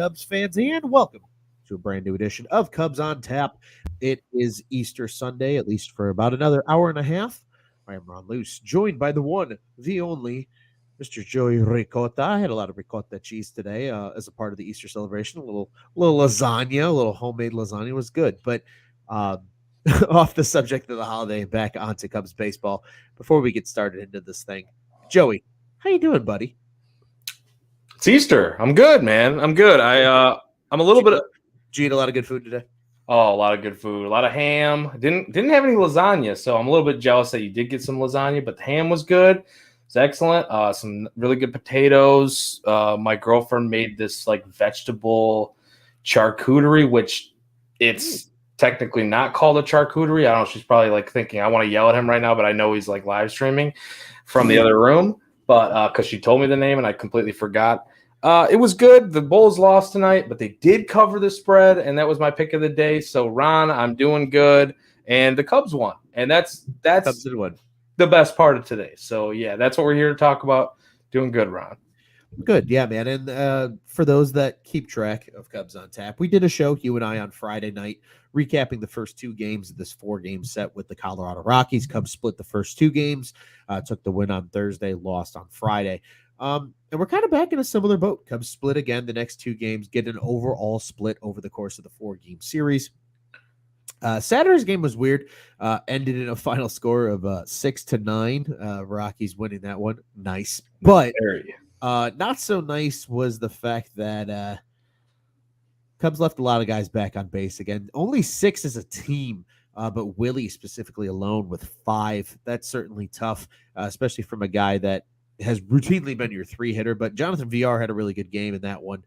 Cubs fans, and welcome to a brand new edition of Cubs on Tap. It is Easter Sunday, at least for about another hour and a half. I am Ron Luce, joined by the one, the only, Mr. Joey Ricotta. I had a lot of ricotta cheese today as a part of the Easter celebration. A little lasagna, a little homemade lasagna was good. But off the subject of the holiday, back onto Cubs baseball. Before we get started into this thing, Joey, how you doing, buddy? It's Easter. I'm good, man. I'm good. I'm a little bit. Did you eat a lot of good food today? Oh, a lot of good food. A lot of ham. Didn't have any lasagna, so I'm a little bit jealous that you did get some lasagna. But the ham was good. It's excellent. Some really good potatoes. My girlfriend made this like vegetable charcuterie, which it's technically not called a charcuterie. I don't know. She's probably like thinking I want to yell at him right now, but I know he's like live streaming from the other room. But because she told me the name and I completely forgot. It was good. The Bulls lost tonight, but they did cover the spread, and that was my pick of the day. So, Ron, I'm doing good, and the Cubs won, and that's Cubs did win. The best part of today. So, yeah, that's what we're here to talk about. Doing good, Ron. Good, yeah, man. And for those that keep track of Cubs on Tap, we did a show, you and I, on Friday night, recapping the first two games of this 4-game set with the Colorado Rockies. Cubs split the first two games, took the win on Thursday, lost on Friday. And we're kind of back in a similar boat. Cubs split again the next two games, get an overall split over the course of the 4-game series. Saturday's game was weird. Ended in a final score of 6-9. Rockies winning that one. Nice. But not so nice was the fact that Cubs left a lot of guys back on base again. Only 6 as a team, but Willie specifically alone with 5. That's certainly tough, especially from a guy that has routinely been your 3-hitter. But Jonathan VR had a really good game in that one.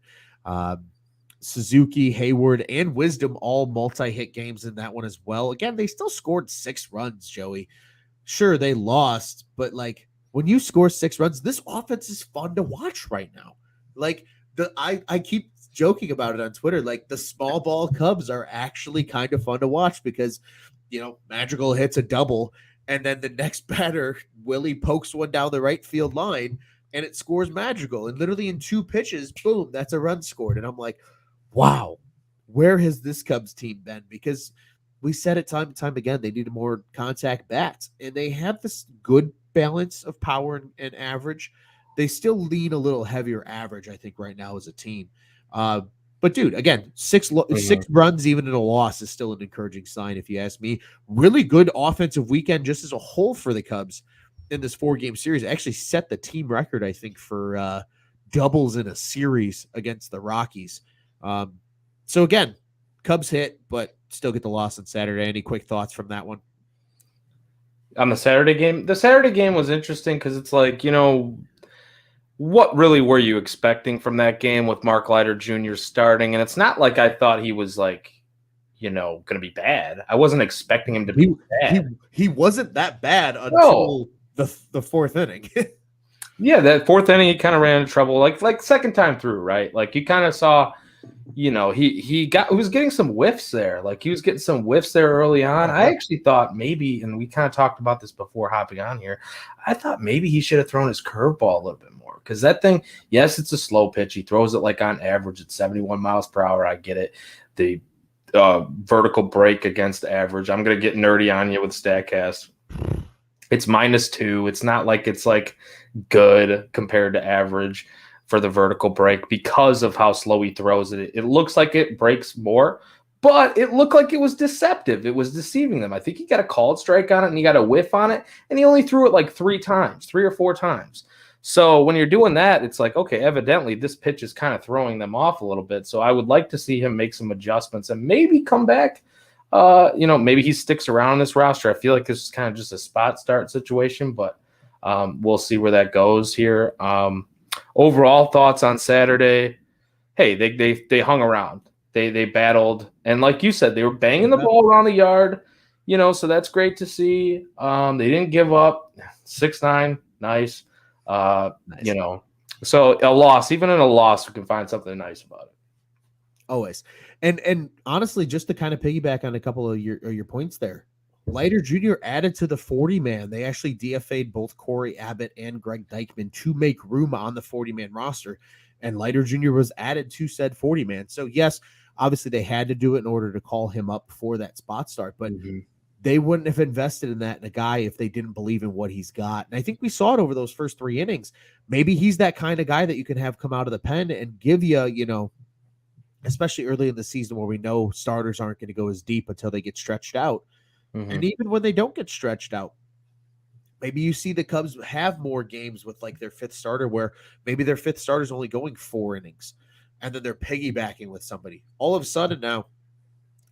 Suzuki, Hayward, and Wisdom all multi-hit games in that one as well. Again, they still scored 6 runs, Joey. Sure, they lost, but like when you score 6 runs, this offense is fun to watch right now. Like I keep joking about it on Twitter. Like the small ball Cubs are actually kind of fun to watch because, you know, Madrigal hits a double and then the next batter, Willie pokes one down the right field line and it scores Madrigal. And literally in 2 pitches, boom, that's a run scored. And I'm like, wow, where has this Cubs team been? Because we said it time and time again, they need more contact bats. And they have this good balance of power and average. They still lean a little heavier average, I think, right now as a team. But, dude, again, 6 runs even in a loss is still an encouraging sign, if you ask me. Really good offensive weekend just as a whole for the Cubs in this 4-game series. It actually set the team record, I think, for doubles in a series against the Rockies. So, again, Cubs hit, but still get the loss on Saturday. Any quick thoughts from that one? On the Saturday game? The Saturday game was interesting because it's like, you know, what really were you expecting from that game with Mark Leiter Jr. starting? And it's not like I thought he was like, you know, going to be bad. I wasn't expecting him to be bad. He wasn't that bad until the 4th inning. Yeah, that 4th inning, he kind of ran into trouble. Like second time through, right? Like you kind of saw, you know, he was getting some whiffs there. Like he was getting some whiffs there early on. I actually thought maybe, and we kind of talked about this before hopping on here, I thought maybe he should have thrown his curveball a little bit more. Because that thing, yes, it's a slow pitch. He throws it like on average at 71 miles per hour. I get it. The vertical break against average. I'm going to get nerdy on you with StatCast. It's -2. It's not like it's like good compared to average for the vertical break because of how slow he throws it. It looks like it breaks more, but it looked like it was deceptive. It was deceiving them. I think he got a called strike on it and he got a whiff on it, and he only threw it like 3 or 4 times. So when you're doing that, it's like, okay, evidently this pitch is kind of throwing them off a little bit. So I would like to see him make some adjustments and maybe come back. You know, maybe he sticks around in this roster. I feel like this is kind of just a spot start situation, but we'll see where that goes here. Overall thoughts on Saturday. Hey, they hung around. They battled. And like you said, they were banging the ball around the yard, you know, so that's great to see. They didn't give up. 6-9, nice. You know, so a loss, even in a loss, we can find something nice about it. Always. And honestly, just to kind of piggyback on a couple of your points there, Leiter Jr. added to the 40-man. They actually DFA'd both Corey Abbott and Greg Deichmann to make room on the 40-man roster. and Leiter Jr. was added to said 40-man. So yes, obviously they had to do it in order to call him up for that spot start, but they wouldn't have invested in that in a guy if they didn't believe in what he's got. And I think we saw it over those first 3 innings. Maybe he's that kind of guy that you can have come out of the pen and give you, especially early in the season where we know starters aren't going to go as deep until they get stretched out. And even when they don't get stretched out, maybe you see the Cubs have more games with like their 5th starter where maybe their 5th starter is only going 4 innings and then they're piggybacking with somebody. All of a sudden now,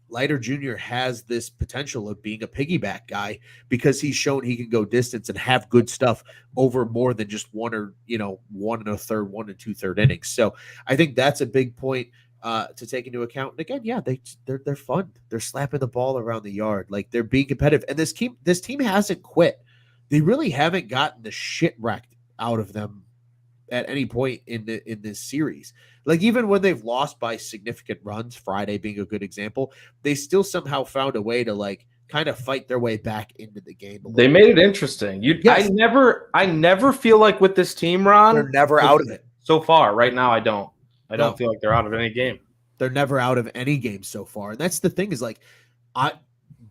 Leiter Jr. has this potential of being a piggyback guy because he's shown he can go distance and have good stuff over more than just 1 1 1/3, 1 2/3 innings. So I think that's a big point to take into account. And again, yeah, they're fun. They're slapping the ball around the yard, like they're being competitive. And this team hasn't quit. They really haven't gotten the shit wrecked out of them at any point in this series. Like even when they've lost by significant runs, Friday being a good example, they still somehow found a way to like kind of fight their way back into the game. They made it interesting. Yes. I never feel like with this team, Ron, they're never out of it. So far, right now, I don't feel like they're out of any game. They're never out of any game so far. And that's the thing is like,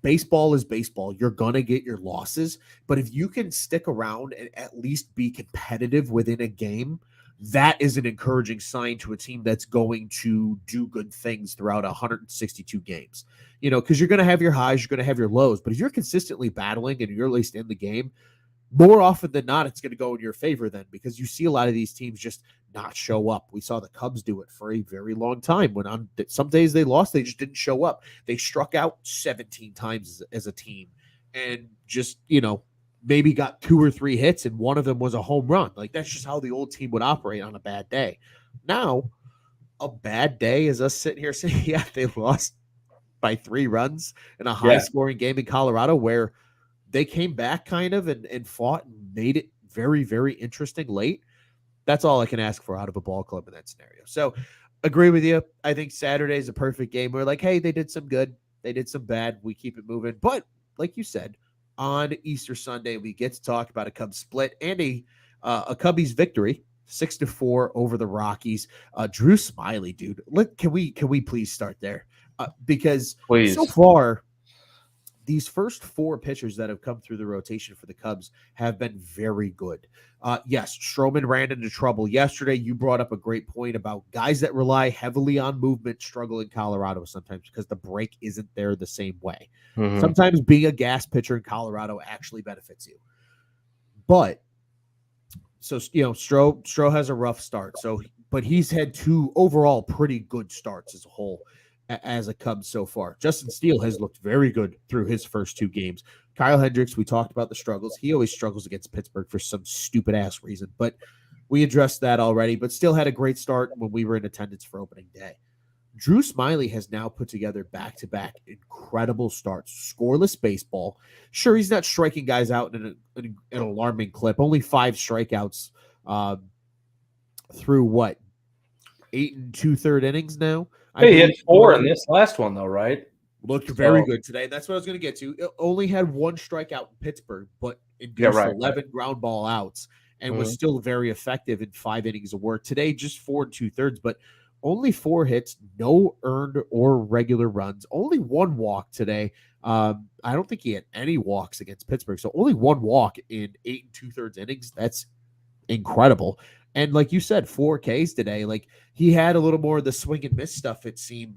baseball is baseball. You're going to get your losses, but if you can stick around and at least be competitive within a game, that is an encouraging sign to a team that's going to do good things throughout 162 games. Because you're going to have your highs, you're going to have your lows, but if you're consistently battling and you're at least in the game, more often than not, it's going to go in your favor then, because you see a lot of these teams just not show up. We saw the Cubs do it for a very long time. When on some days they lost, they just didn't show up. They struck out 17 times as a team and just, maybe got 2 or 3 hits and one of them was a home run. Like that's just how the old team would operate on a bad day. Now, a bad day is us sitting here saying, yeah, they lost by 3 runs in a high-scoring game in Colorado where they came back kind of and fought and made it very, very interesting late. That's all I can ask for out of a ball club in that scenario. So agree with you. I think Saturday is a perfect game. We're like, hey, they did some good. They did some bad. We keep it moving. But like you said, on Easter Sunday, we get to talk about a Cubs split and a Cubbies victory, 6-4 over the Rockies. Drew Smiley, dude. Can we please start there? Because so far, these first 4 pitchers that have come through the rotation for the Cubs have been very good. Yes, Stroman ran into trouble yesterday. You brought up a great point about guys that rely heavily on movement struggle in Colorado sometimes because the break isn't there the same way. Sometimes being a gas pitcher in Colorado actually benefits you. But so, Stro has a rough start. But he's had 2 overall pretty good starts as a whole as a Cub so far. Justin Steele has looked very good through his first 2 games. Kyle Hendricks, we talked about the struggles. He always struggles against Pittsburgh for some stupid ass reason, but we addressed that already, but still had a great start when we were in attendance for opening day. Drew Smiley has now put together back-to-back incredible starts, scoreless baseball. Sure, he's not striking guys out in an alarming clip. Only 5 strikeouts through 8 2/3 innings now. He had 4 in this last one, though, right? Looked very good today. That's what I was going to get to. It only had 1 strikeout in Pittsburgh, but induced 11 ground ball outs and was still very effective in 5 innings of work. Today, just 4 2/3, but only 4 hits, no earned or regular runs. Only 1 walk today. I don't think he had any walks against Pittsburgh, so only 1 walk in 8 2/3 innings. That's incredible. And like you said, 4 Ks today. Like he had a little more of the swing and miss stuff, it seemed,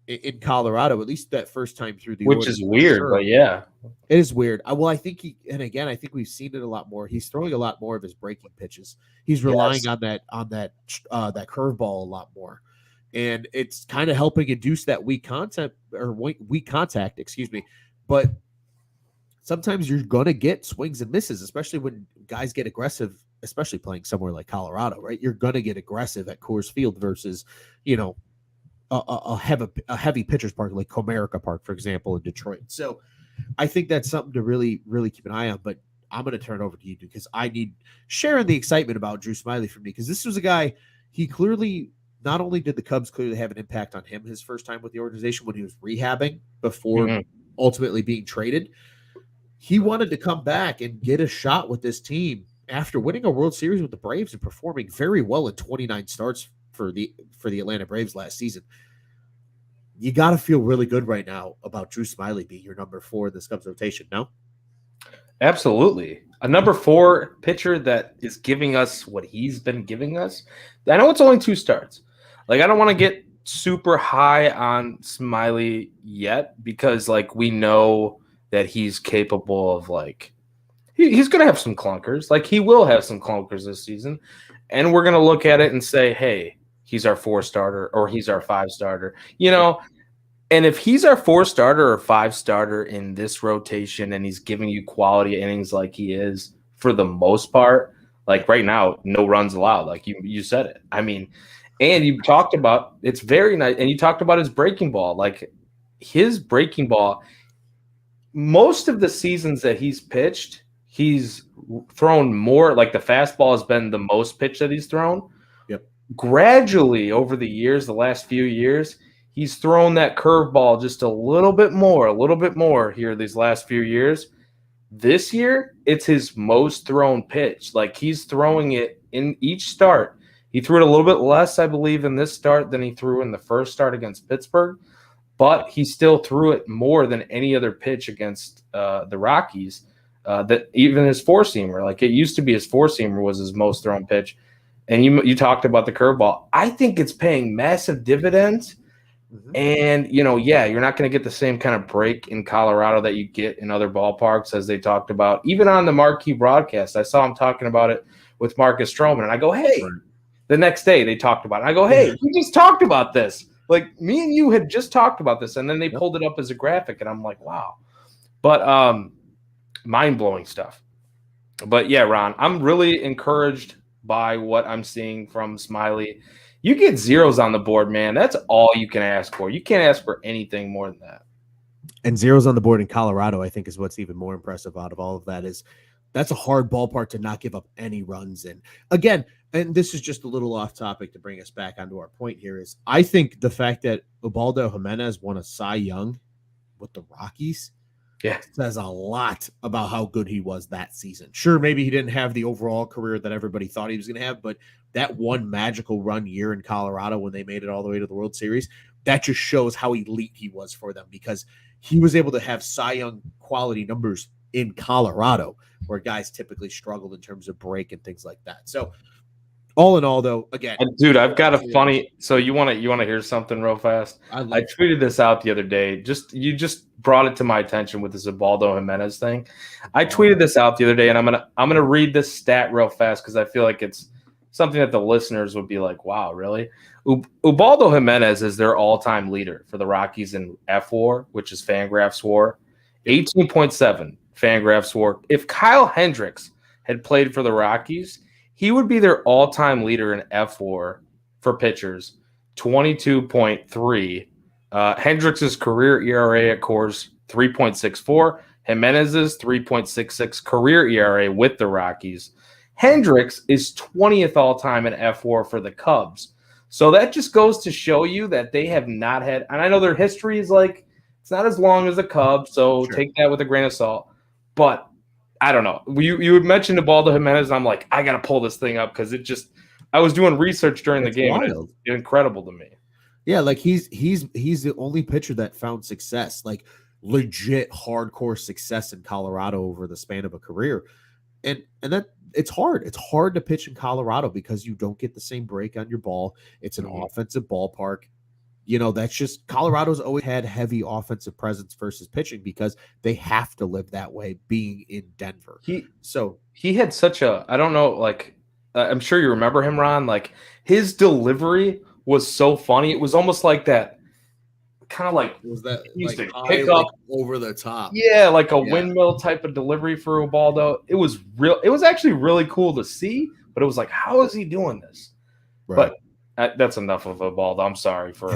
in Colorado, at least that first time through the which is weird, but yeah, it is weird. Well, I think I think we've seen it a lot more. He's throwing a lot more of his breaking pitches. He's relying on that curveball a lot more, and it's kind of helping induce that weak contact. Excuse me. But sometimes you're gonna get swings and misses, especially when guys get aggressive. Especially playing somewhere like Colorado, right? You're gonna get aggressive at Coors Field versus, a heavy pitcher's park like Comerica Park, for example, in Detroit. So I think that's something to really, really keep an eye on. But I'm going to turn it over to you because I need sharing the excitement about Drew Smiley for me, because this was a guy, he clearly, not only did the Cubs clearly have an impact on him his first time with the organization when he was rehabbing before ultimately being traded, he wanted to come back and get a shot with this team after winning a World Series with the Braves and performing very well in 29 starts for the Atlanta Braves last season, you got to feel really good right now about Drew Smiley being your number 4 in this Cubs rotation. No, Absolutely. A number 4 pitcher that is giving us what he's been giving us. I know it's only 2 starts. Like, I don't want to get super high on Smiley yet because, like, we know that he's capable of, like, he's going to have some clunkers. Like, he will have some clunkers this season. And we're going to look at it and say, hey, he's our 4 starter or he's our 5 starter. You know, and if he's our 4 starter or 5 starter in this rotation and he's giving you quality innings like he is for the most part, like right now, no runs allowed. Like you said it. I mean, and you talked about it's very nice. And you talked about his breaking ball. Like his breaking ball, most of the seasons that he's pitched, he's thrown more. Like the fastball has been the most pitch that he's thrown. Yep. Gradually over the years, the last few years, he's thrown that curveball just a little bit more here these last few years. This year, it's his most thrown pitch. Like he's throwing it in each start. He threw it a little bit less, I believe, in this start than he threw in the first start against Pittsburgh, but he still threw it more than any other pitch against the Rockies. That even his 4-seamer, like it used to be his 4-seamer was his most thrown pitch. And you talked about the curveball. I think it's paying massive dividends. And, you know, yeah, you're not going to get the same kind of break in Colorado that you get in other ballparks, as they talked about. Even on the marquee broadcast, I saw him talking about it with Marcus Stroman. And I go, hey, the next day they talked about it. I go, hey, we just talked about this. Like, me and you had just talked about this. And then they pulled it up as a graphic. And I'm like, wow. But mind-blowing stuff. But, yeah, Ron, I'm really encouraged by what I'm seeing from Smiley. You get zeros on the board, man. That's all you can ask for. You can't ask for anything more than that. And zeros on the board in Colorado, I think, is what's even more impressive out of all of that. Is that's a hard ballpark to not give up any runs in. Again, and this is just a little off topic to bring us back onto our point here, is I think the fact that Ubaldo Jimenez won a Cy Young with the Rockies says a lot about how good he was that season. Sure, maybe he didn't have the overall career that everybody thought he was going to have, but that one magical run year in Colorado when they made it all the way to the World Series, that just shows how elite he was for them, because he was able to have Cy Young quality numbers in Colorado where guys typically struggled in terms of break and things like that. So all in all, though, again, dude, I've got a funny. So you want to hear something real fast? I tweeted this out the other day. You just brought it to my attention with this Ubaldo Jimenez thing. I tweeted this out the other day, and I'm gonna read this stat real fast because I feel like it's something that the listeners would be like, "Wow, really?" Ubaldo Jimenez is their all-time leader for the Rockies in FWAR, which is Fangraphs WAR, 18.7 Fangraphs WAR. If Kyle Hendricks had played for the Rockies, he would be their all-time leader in FWAR for pitchers, 22.3. Hendricks' career ERA at Coors, 3.64. Jimenez's 3.66 career ERA with the Rockies. Hendricks is 20th all-time in FWAR for the Cubs. So that just goes to show you that they have not had – and I know their history is like – it's not as long as the Cubs, so take that with a grain of salt. But – I don't know. You had mentioned Ubaldo Jimenez, and I'm like, I got to pull this thing up because it just – I was doing research during the game. And it's incredible to me. Yeah, like he's the only pitcher that found success, like legit hardcore success in Colorado over the span of a career. And that it's hard. It's hard to pitch in Colorado because you don't get the same break on your ball. It's an offensive ballpark. You know, that's just Colorado's always had heavy offensive presence versus pitching because they have to live that way being in Denver. He had such a, I don't know, like, I'm sure you remember him, Ron. Like, his delivery was so funny. It was almost like that, kind of like, was that he used like to high, pick up like over the top. Yeah, like a windmill type of delivery for Ubaldo. It was real. It was actually really cool to see, but it was like, how is he doing this? Right. But that's enough of Ubaldo. I'm sorry for.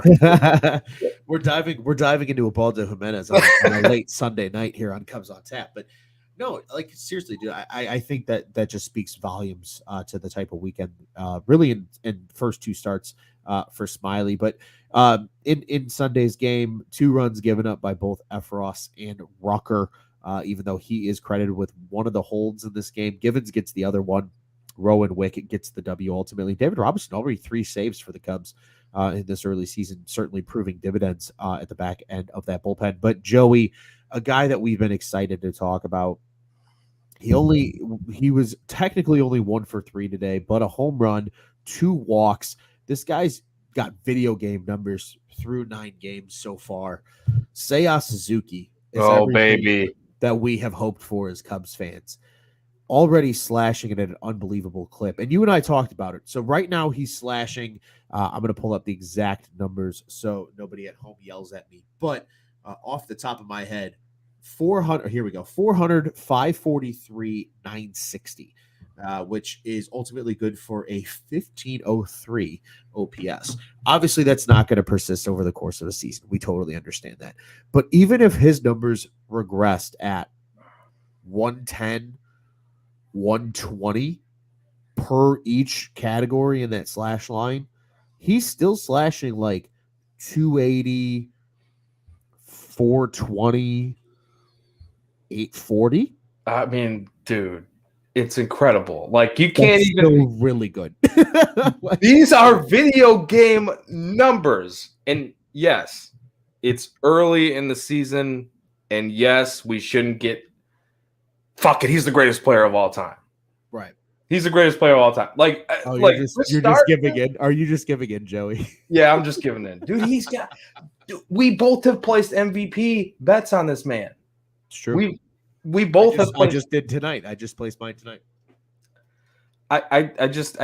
We're diving into Ubaldo Jimenez on a late Sunday night here on Cubs on Tap. But no, like seriously, dude, I think that just speaks volumes to the type of weekend, really in first 2 starts for Smiley. But in Sunday's game, 2 runs given up by both Efros and Rucker. even though he is credited with one of the holds in this game. Givens gets the other one. Rowan Wickett gets the W ultimately. David Robinson already 3 saves for the Cubs in this early season, certainly proving dividends at the back end of that bullpen. But Joey, a guy that we've been excited to talk about, he was technically only 1 for 3 today, but a home run, 2 walks. This guy's got video game numbers through 9 games so far. Seiya Suzuki is everything that we have hoped for as Cubs fans. Already slashing it at an unbelievable clip. And you and I talked about it. So right now he's slashing. I'm going to pull up the exact numbers so nobody at home yells at me. But off the top of my head, 400, here we go, 400, 543, 960, which is ultimately good for a 1503 OPS. Obviously, that's not going to persist over the course of the season. We totally understand that. But even if his numbers regressed at 110, 120 per each category in that slash line, he's still slashing like 280, 420, 840. I mean, dude, it's incredible. Like, you can't That's even still really good. These are video game numbers. And yes, it's early in the season. And yes, we shouldn't get fuck it. He's the greatest player of all time. Right. He's the greatest player of all time. You're just giving in. Are you just giving in, Joey? Yeah, I'm just giving in. Dude, we both have placed MVP bets on this man. It's true. We both have I just did tonight. I just placed mine tonight. I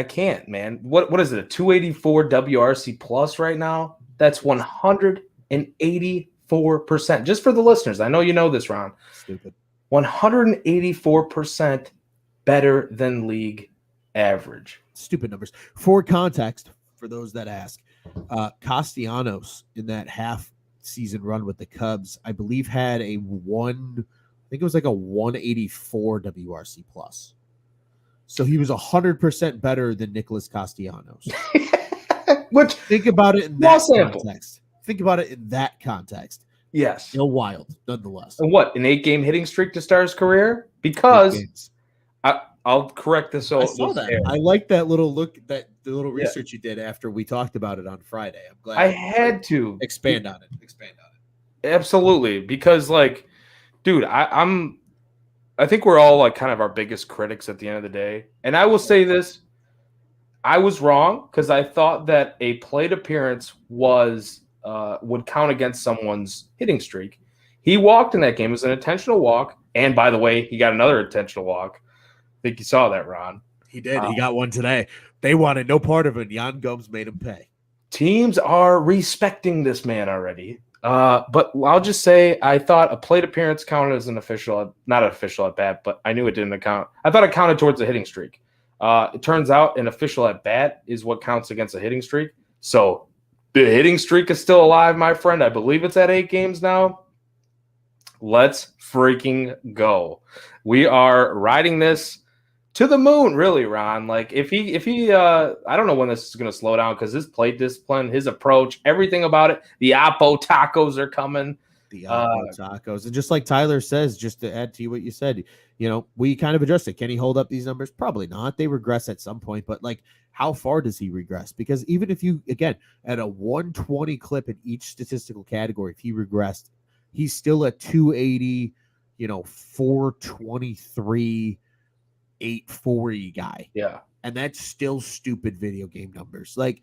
can't, man. What is it? A 284 WRC plus right now? That's 184%. Just for the listeners. I know you know this, Ron. Stupid. 184% better than league average. Stupid numbers. For context, for those that ask, Castellanos in that half season run with the Cubs, I believe had a 184 WRC plus. So he was 100% better than Nicholas Castellanos. Which, think about it in that context. Think about it in that context. Yes. Still wild, nonetheless. And what, an 8-game hitting streak to start his career? Because I'll correct this. I saw that. I like that little look, the little research you did after we talked about it on Friday. I'm glad I had to expand on it. Absolutely, because like, dude, I think we're all like kind of our biggest critics at the end of the day. And I will say this, I was wrong because I thought that a plate appearance would count against someone's hitting streak. He walked in that game. It was an intentional walk. And by the way, he got another intentional walk. I think you saw that, Ron. He did. He got one today. They wanted no part of it. Jan Gomes made him pay. Teams are respecting this man already. But I'll just say I thought a plate appearance counted as not official at bat, but I knew it didn't count. I thought it counted towards a hitting streak. It turns out an official at bat is what counts against a hitting streak. So the hitting streak is still alive, my friend. I believe it's at 8 games now. Let's freaking go. We are riding this to the moon, really, Ron. Like if he I don't know when this is going to slow down because his plate discipline, his approach, everything about it. The Oppo tacos are coming. The Oppo tacos. And just like Tyler says, just to add to what you said, we kind of adjusted. Can he hold up these numbers? Probably not. They regress at some point, but like how far does he regress? Because even if you, again, at a 120 clip in each statistical category, if he regressed, he's still a 280, 423, 840 guy. Yeah. And that's still stupid video game numbers. Like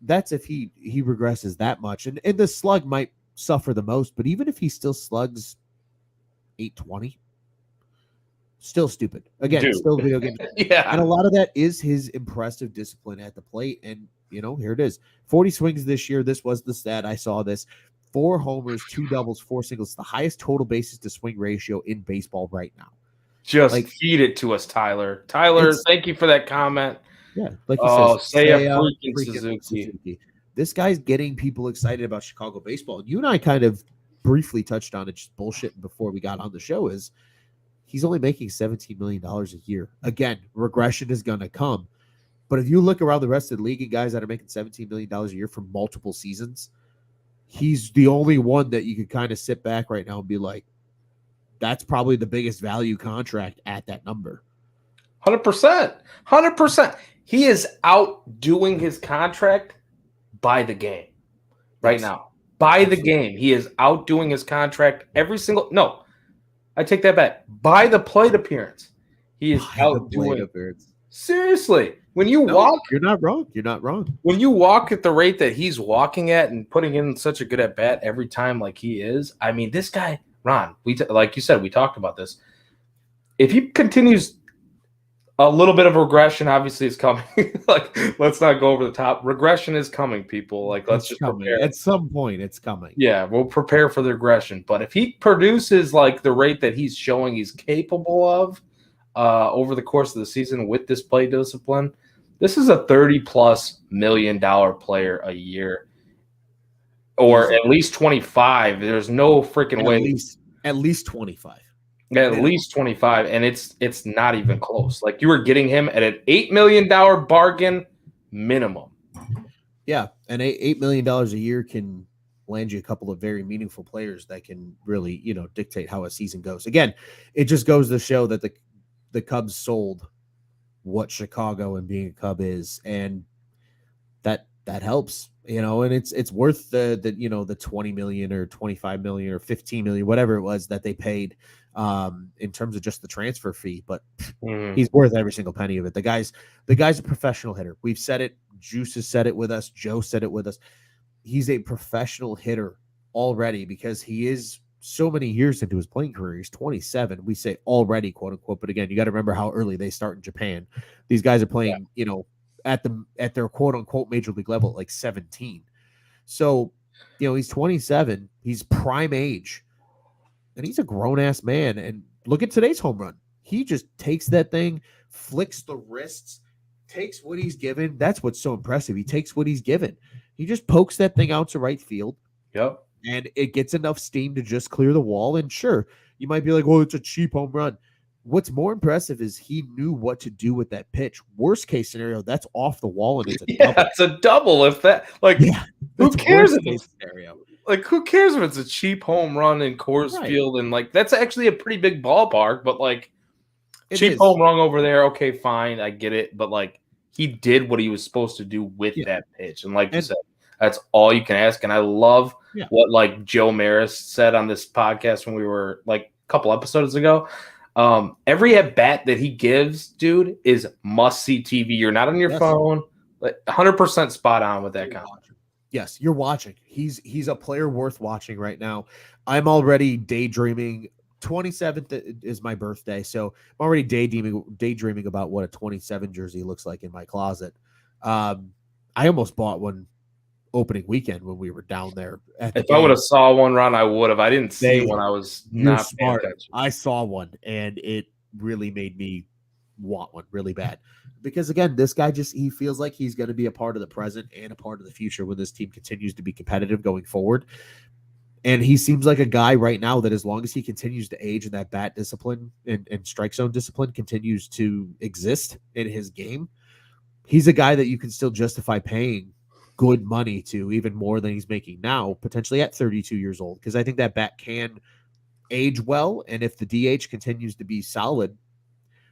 that's if he regresses that much. And the slug might suffer the most, but even if he still slugs 820, still stupid. Again, Dude. Still video game. Yeah. And a lot of that is his impressive discipline at the plate. And, here it is. 40 swings this year. This was the stat. I saw this. 4 homers, 2 doubles, 4 singles. The highest total bases to swing ratio in baseball right now. Just feed it to us, Tyler. Tyler, thank you for that comment. Yeah. Like you said, say a freaking Suzuki. This guy's getting people excited about Chicago baseball. And you and I kind of briefly touched on it, just bullshit before we got on the show, is he's only making $17 million a year. Again, regression is going to come. But if you look around the rest of the league and guys that are making $17 million a year for multiple seasons, he's the only one that you could kind of sit back right now and be like, that's probably the biggest value contract at that number. 100%. 100%. He is outdoing his contract by the game right now. By the game. He is outdoing his contract every single – no, I take that back. By the plate appearance. He is outdoing – seriously. When you walk – you're not wrong. You're not wrong. When you walk at the rate that he's walking at and putting in such a good at-bat every time like he is, I mean, this guy, Ron, like you said, we talked about this. If he continues – a little bit of regression obviously is coming. Like, let's not go over the top. Regression is coming, people. Like, let's just prepare. At some point, it's coming. Yeah, we'll prepare for the regression. But if he produces like the rate that he's showing he's capable of over the course of the season with this play discipline, this is a $30+ million player a year, or at least 25. There's no freaking way. At least 25. At least 25, and it's not even close. Like, you were getting him at an $8 million bargain minimum. Yeah, and $8 million a year can land you a couple of very meaningful players that can really, dictate how a season goes. Again, it just goes to show that the Cubs sold what Chicago and being a Cub is, and that helps. And it's worth the 20 million or 25 million or 15 million, whatever it was that they paid in terms of just the transfer fee. But he's worth every single penny of it. The guy's a professional hitter. We've said it. Juice has said it with us. Joe said it with us. He's a professional hitter already because he is so many years into his playing career. He's 27. We say already, quote unquote. But again, you got to remember how early they start in Japan. These guys are playing, at their quote unquote major league level at like 17. So, he's 27. He's prime age. And he's a grown-ass man. And look at today's home run. He just takes that thing, flicks the wrists, takes what he's given. That's what's so impressive. He takes what he's given. He just pokes that thing out to right field. Yep. And it gets enough steam to just clear the wall. And sure, you might be like, well, it's a cheap home run. What's more impressive is he knew what to do with that pitch. Worst case scenario, that's off the wall and it's a double. It's a double. If that, who cares if it's scenario? Like, who cares if it's a cheap home run in Coors Field? And like, that's actually a pretty big ballpark, but like, cheap home run over there. Okay, fine, I get it. But like, he did what he was supposed to do with that pitch, and like you said, that's all you can ask. And I love what like Joe Maris said on this podcast when we were like a couple episodes ago. Every at bat that he gives, dude, is must see TV. You're not on your phone. Like 100% spot on with that comment. Yes, you're watching. He's a player worth watching right now. I'm already daydreaming. 27th is my birthday, so I'm already daydreaming about what a 27 jersey looks like in my closet. I almost bought one opening weekend when we were down there. If I would have saw one run, I would have. I didn't see one. I was not smart. I saw one, and it really made me want one really bad. Because again, this guy he feels like he's going to be a part of the present and a part of the future when this team continues to be competitive going forward. And he seems like a guy right now that as long as he continues to age and that bat discipline and strike zone discipline continues to exist in his game, he's a guy that you can still justify paying good money to, even more than he's making now, potentially at 32 years old. Because I think that bat can age well. And if the DH continues to be solid,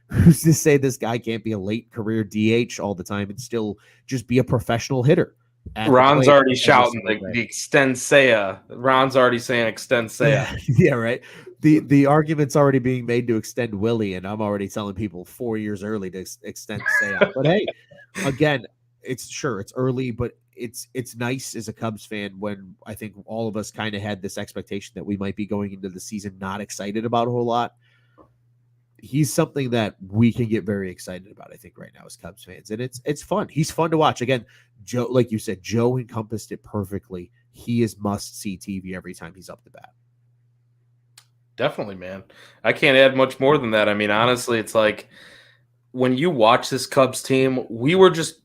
who's to say this guy can't be a late career DH all the time and still just be a professional hitter? Ron's already shouting the extend Seiya. Ron's already saying extend Seiya. Yeah, right. The argument's already being made to extend Willie, and I'm already telling people 4 years early to extend Seiya. But hey, again, it's early, but it's nice as a Cubs fan when I think all of us kind of had this expectation that we might be going into the season not excited about a whole lot. He's something that we can get very excited about, I think, right now as Cubs fans. And it's fun. He's fun to watch. Again, Joe, like you said, Joe encompassed it perfectly. He is must-see TV every time he's up the bat. Definitely, man. I can't add much more than that. I mean, honestly, it's like when you watch this Cubs team, we are just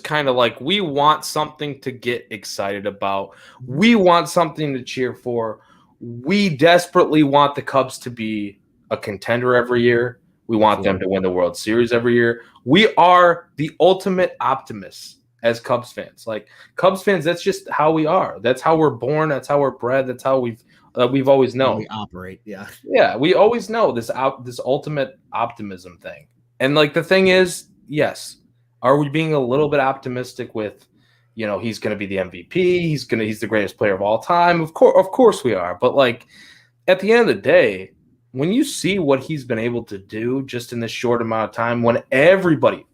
kind of like, we want something to get excited about. We want something to cheer for. We desperately want the Cubs to be a contender every year. We want them to win the World Series every year. We are the ultimate optimists as Cubs fans. Like, Cubs fans, that's just how we are. That's how we're born. That's how we're bred. That's how we've We've always How known. we operate. Yeah. Yeah, we always know this ultimate optimism thing. And like the thing is, yes, are we being a little bit optimistic with, he's going to be the MVP, he's the greatest player of all time? Of course we are. But like at the end of the day, when you see what he's been able to do just in this short amount of time, when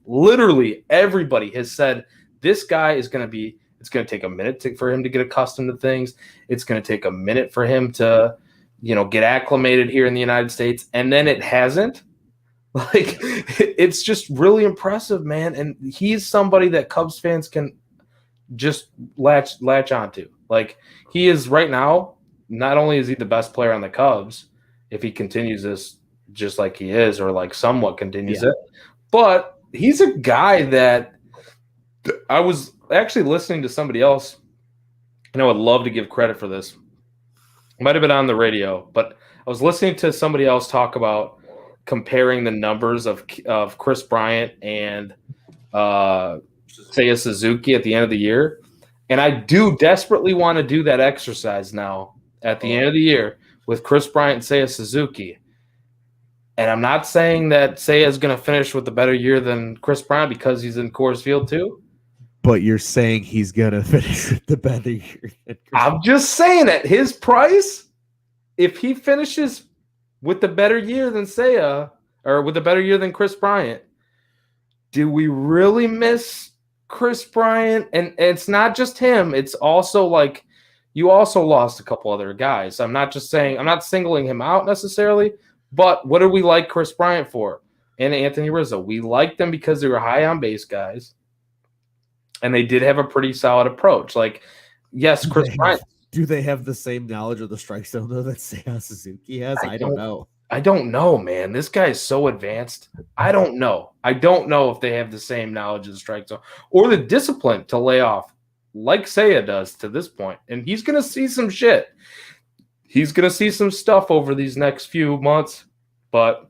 literally everybody has said this guy is going to be, it's going to take a minute for him to get accustomed to things. It's going to take a minute for him to get acclimated here in the United States, and then it hasn't. Like, it's just really impressive, man. And he's somebody that Cubs fans can just latch onto. Like, he is right now, not only is he the best player on the Cubs, if he continues this just like he is, or like somewhat continues it, but he's a guy that I was actually listening to somebody else, and I would love to give credit for this. It might have been on the radio, but I was listening to somebody else talk about comparing the numbers of Chris Bryant and Seiya Suzuki at the end of the year. And I do desperately want to do that exercise now at the end of the year with Chris Bryant and Seiya Suzuki. And I'm not saying that Seiya is going to finish with a better year than Chris Bryant because he's in Coors Field too. But you're saying he's going to finish with the better year than Chris I'm just saying at his price, if he finishes with the better year than Seiya, or with a better year than Chris Bryant, do we really miss Chris Bryant? And it's not just him. It's also like you also lost a couple other guys. I'm not singling him out necessarily, but what do we like Chris Bryant for? And Anthony Rizzo. We liked them because they were high on base guys. And they did have a pretty solid approach. Like, yes, Chris Bryant. Do they have the same knowledge of the strike zone though that Seiya Suzuki has? I don't know. I don't know, man. This guy is so advanced. I don't know. I don't know if they have the same knowledge of the strike zone or the discipline to lay off like Seiya does to this point. And he's going to see some shit. He's going to see some stuff over these next few months. But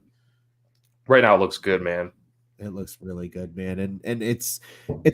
right now it looks good, man. It looks really good, man. And it's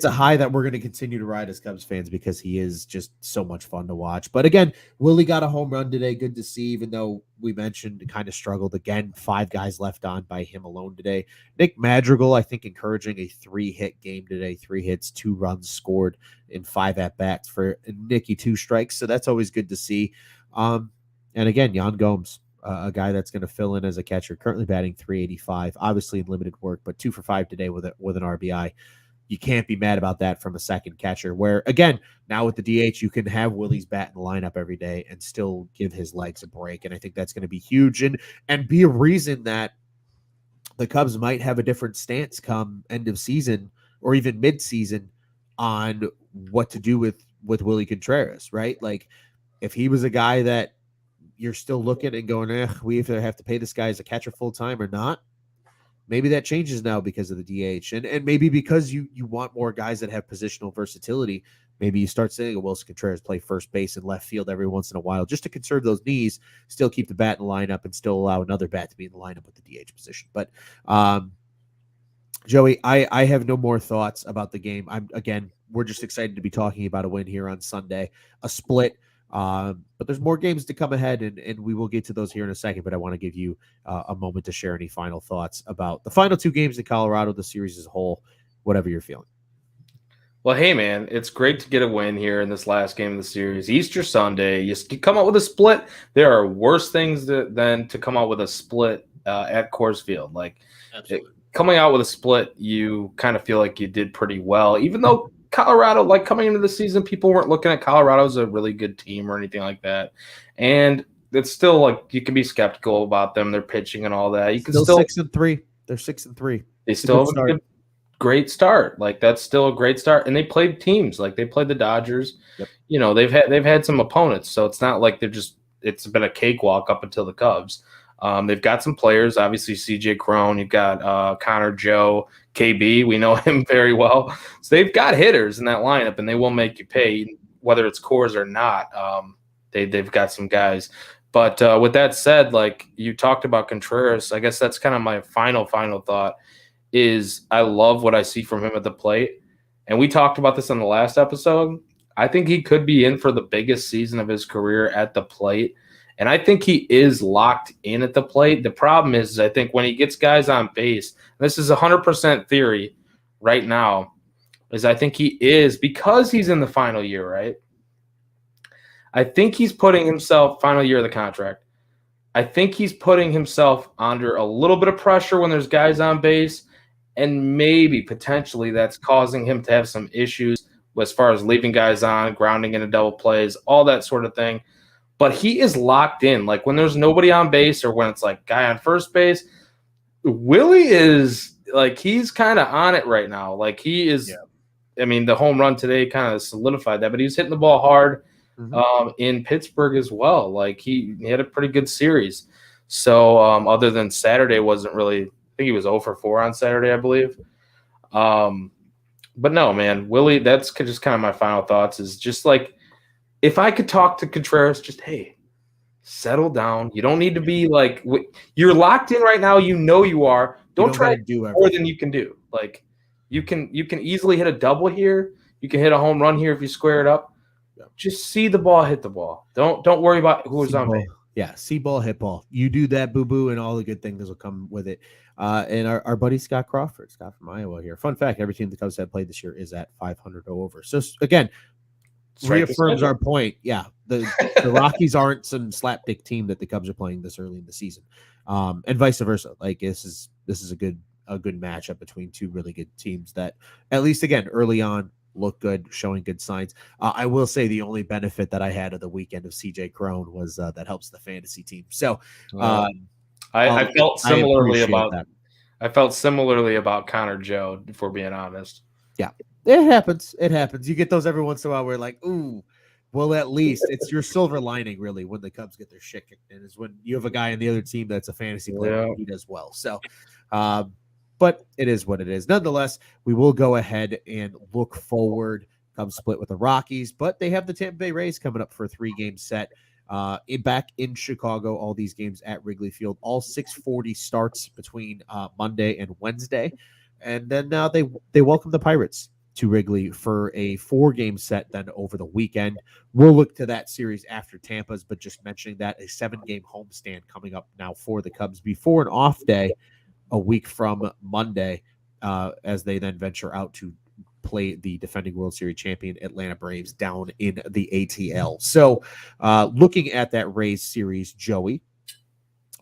a high that we're going to continue to ride as Cubs fans because he is just so much fun to watch. But again, Willie got a home run today. Good to see, even though we mentioned kind of struggled again. 5 guys left on by him alone today. Nick Madrigal, I think, encouraging a 3-hit game today. 3 hits, 2 runs scored in 5 at-bats for Nicky, 2 strikes. So that's always good to see. And again, Yan Gomes, a guy that's going to fill in as a catcher, currently batting .385, obviously in limited work, but 2 for 5 today with an RBI. You can't be mad about that from a second catcher, where, again, now with the DH, you can have Willie's bat in the lineup every day and still give his legs a break. And I think that's going to be huge and be a reason that the Cubs might have a different stance come end of season or even mid-season on what to do with Willie Contreras, right? Like, if he was a guy that you're still looking and going, we either have to pay this guy as a catcher full time or not. Maybe that changes now because of the DH. And maybe because you want more guys that have positional versatility, maybe you start saying Wilson Contreras play first base and left field every once in a while just to conserve those knees, still keep the bat in the lineup and still allow another bat to be in the lineup with the DH position. But Joey, I have no more thoughts about the game. We're just excited to be talking about a win here on Sunday, a split. But there's more games to come ahead, and we will get to those here in a second. But I want to give you a moment to share any final thoughts about the final 2 games in Colorado, the series as a whole, whatever you're feeling. Well, hey, man, it's great to get a win here in this last game of the series. Easter Sunday, you come out with a split. There are worse things than to come out with a split at Coors Field. Like, coming out with a split, you kind of feel like you did pretty well, even though Colorado, like coming into the season, people weren't looking at Colorado as a really good team or anything like that. And it's still like you can be skeptical about them, their pitching and all that. You can still 6-3. They're 6-3. They still have a great start. Like, that's still a great start. And they played teams. Like, they played the Dodgers. Yep. They've had some opponents. So it's not like it's been a cakewalk up until the Cubs. They've got some players, obviously CJ Crone. You've got Connor Joe, KB. We know him very well. So they've got hitters in that lineup, and they will make you pay, whether it's Coors or not. They've got some guys. But with that said, like you talked about Contreras, I guess that's kind of my final thought is I love what I see from him at the plate. And we talked about this in the last episode. I think he could be in for the biggest season of his career at the plate. And I think he is locked in at the plate. The problem is I think when he gets guys on base, this is 100% theory right now, is I think he is, because he's in the final year, right? I think he's putting himself, final year of the contract, I think he's putting himself under a little bit of pressure when there's guys on base, and maybe potentially that's causing him to have some issues as far as leaving guys on, grounding into double plays, all that sort of thing. But he is locked in. Like when there's nobody on base or when it's like guy on first base, Willie is like, he's kind of on it right now. Like he is, I mean, the home run today kind of solidified that, but he was hitting the ball hard in Pittsburgh as well. Like he had a pretty good series. So other than Saturday, wasn't really, I think he was 0 for 4 on Saturday, I believe. But no, man, Willie, that's just kind of my final thoughts, is just like, if I could talk to Contreras, just, hey, settle down. You don't need to be like, you're locked in right now. You know you are. Don't try to do more than you can do. Like you can easily hit a double here. You can hit a home run here if you square it up. Just see the ball, hit the ball. Don't worry about who's on base. Yeah, see ball, hit ball. You do that, boo-boo, and all the good things will come with it. And our buddy Scott Crawford, Scott from Iowa here. Fun fact, every team the Cubs have played this year is at 500 or over. So, again, reaffirms our point. Yeah, the Rockies aren't some slapdick team that the Cubs are playing this early in the season, and vice versa. Like this is a good matchup between two really good teams that, at least again early on, look good, showing good signs. I will say the only benefit that I had of the weekend of CJ Crone was that helps the fantasy team. So I felt similarly about that. I felt similarly about Connor Joe, if we're being honest. Yeah. It happens. You get those every once in a while where like, ooh, well, at least it's your silver lining, really, when the Cubs get their shit kicked in, is when you have a guy on the other team that's a fantasy player who does well. So, but it is what it is. Nonetheless, we will go ahead and look forward. Cubs split with the Rockies, but they have the Tampa Bay Rays coming up for a 3-game set back in Chicago. All these games at Wrigley Field. All 6:40 starts between Monday and Wednesday. And then now they welcome the Pirates to Wrigley for a 4-game set then over the weekend. We'll look to that series after Tampa's, but just mentioning that a 7-game homestand coming up now for the Cubs before an off day a week from Monday, as they then venture out to play the defending World Series champion Atlanta Braves down in the ATL. So looking at that Rays series, Joey,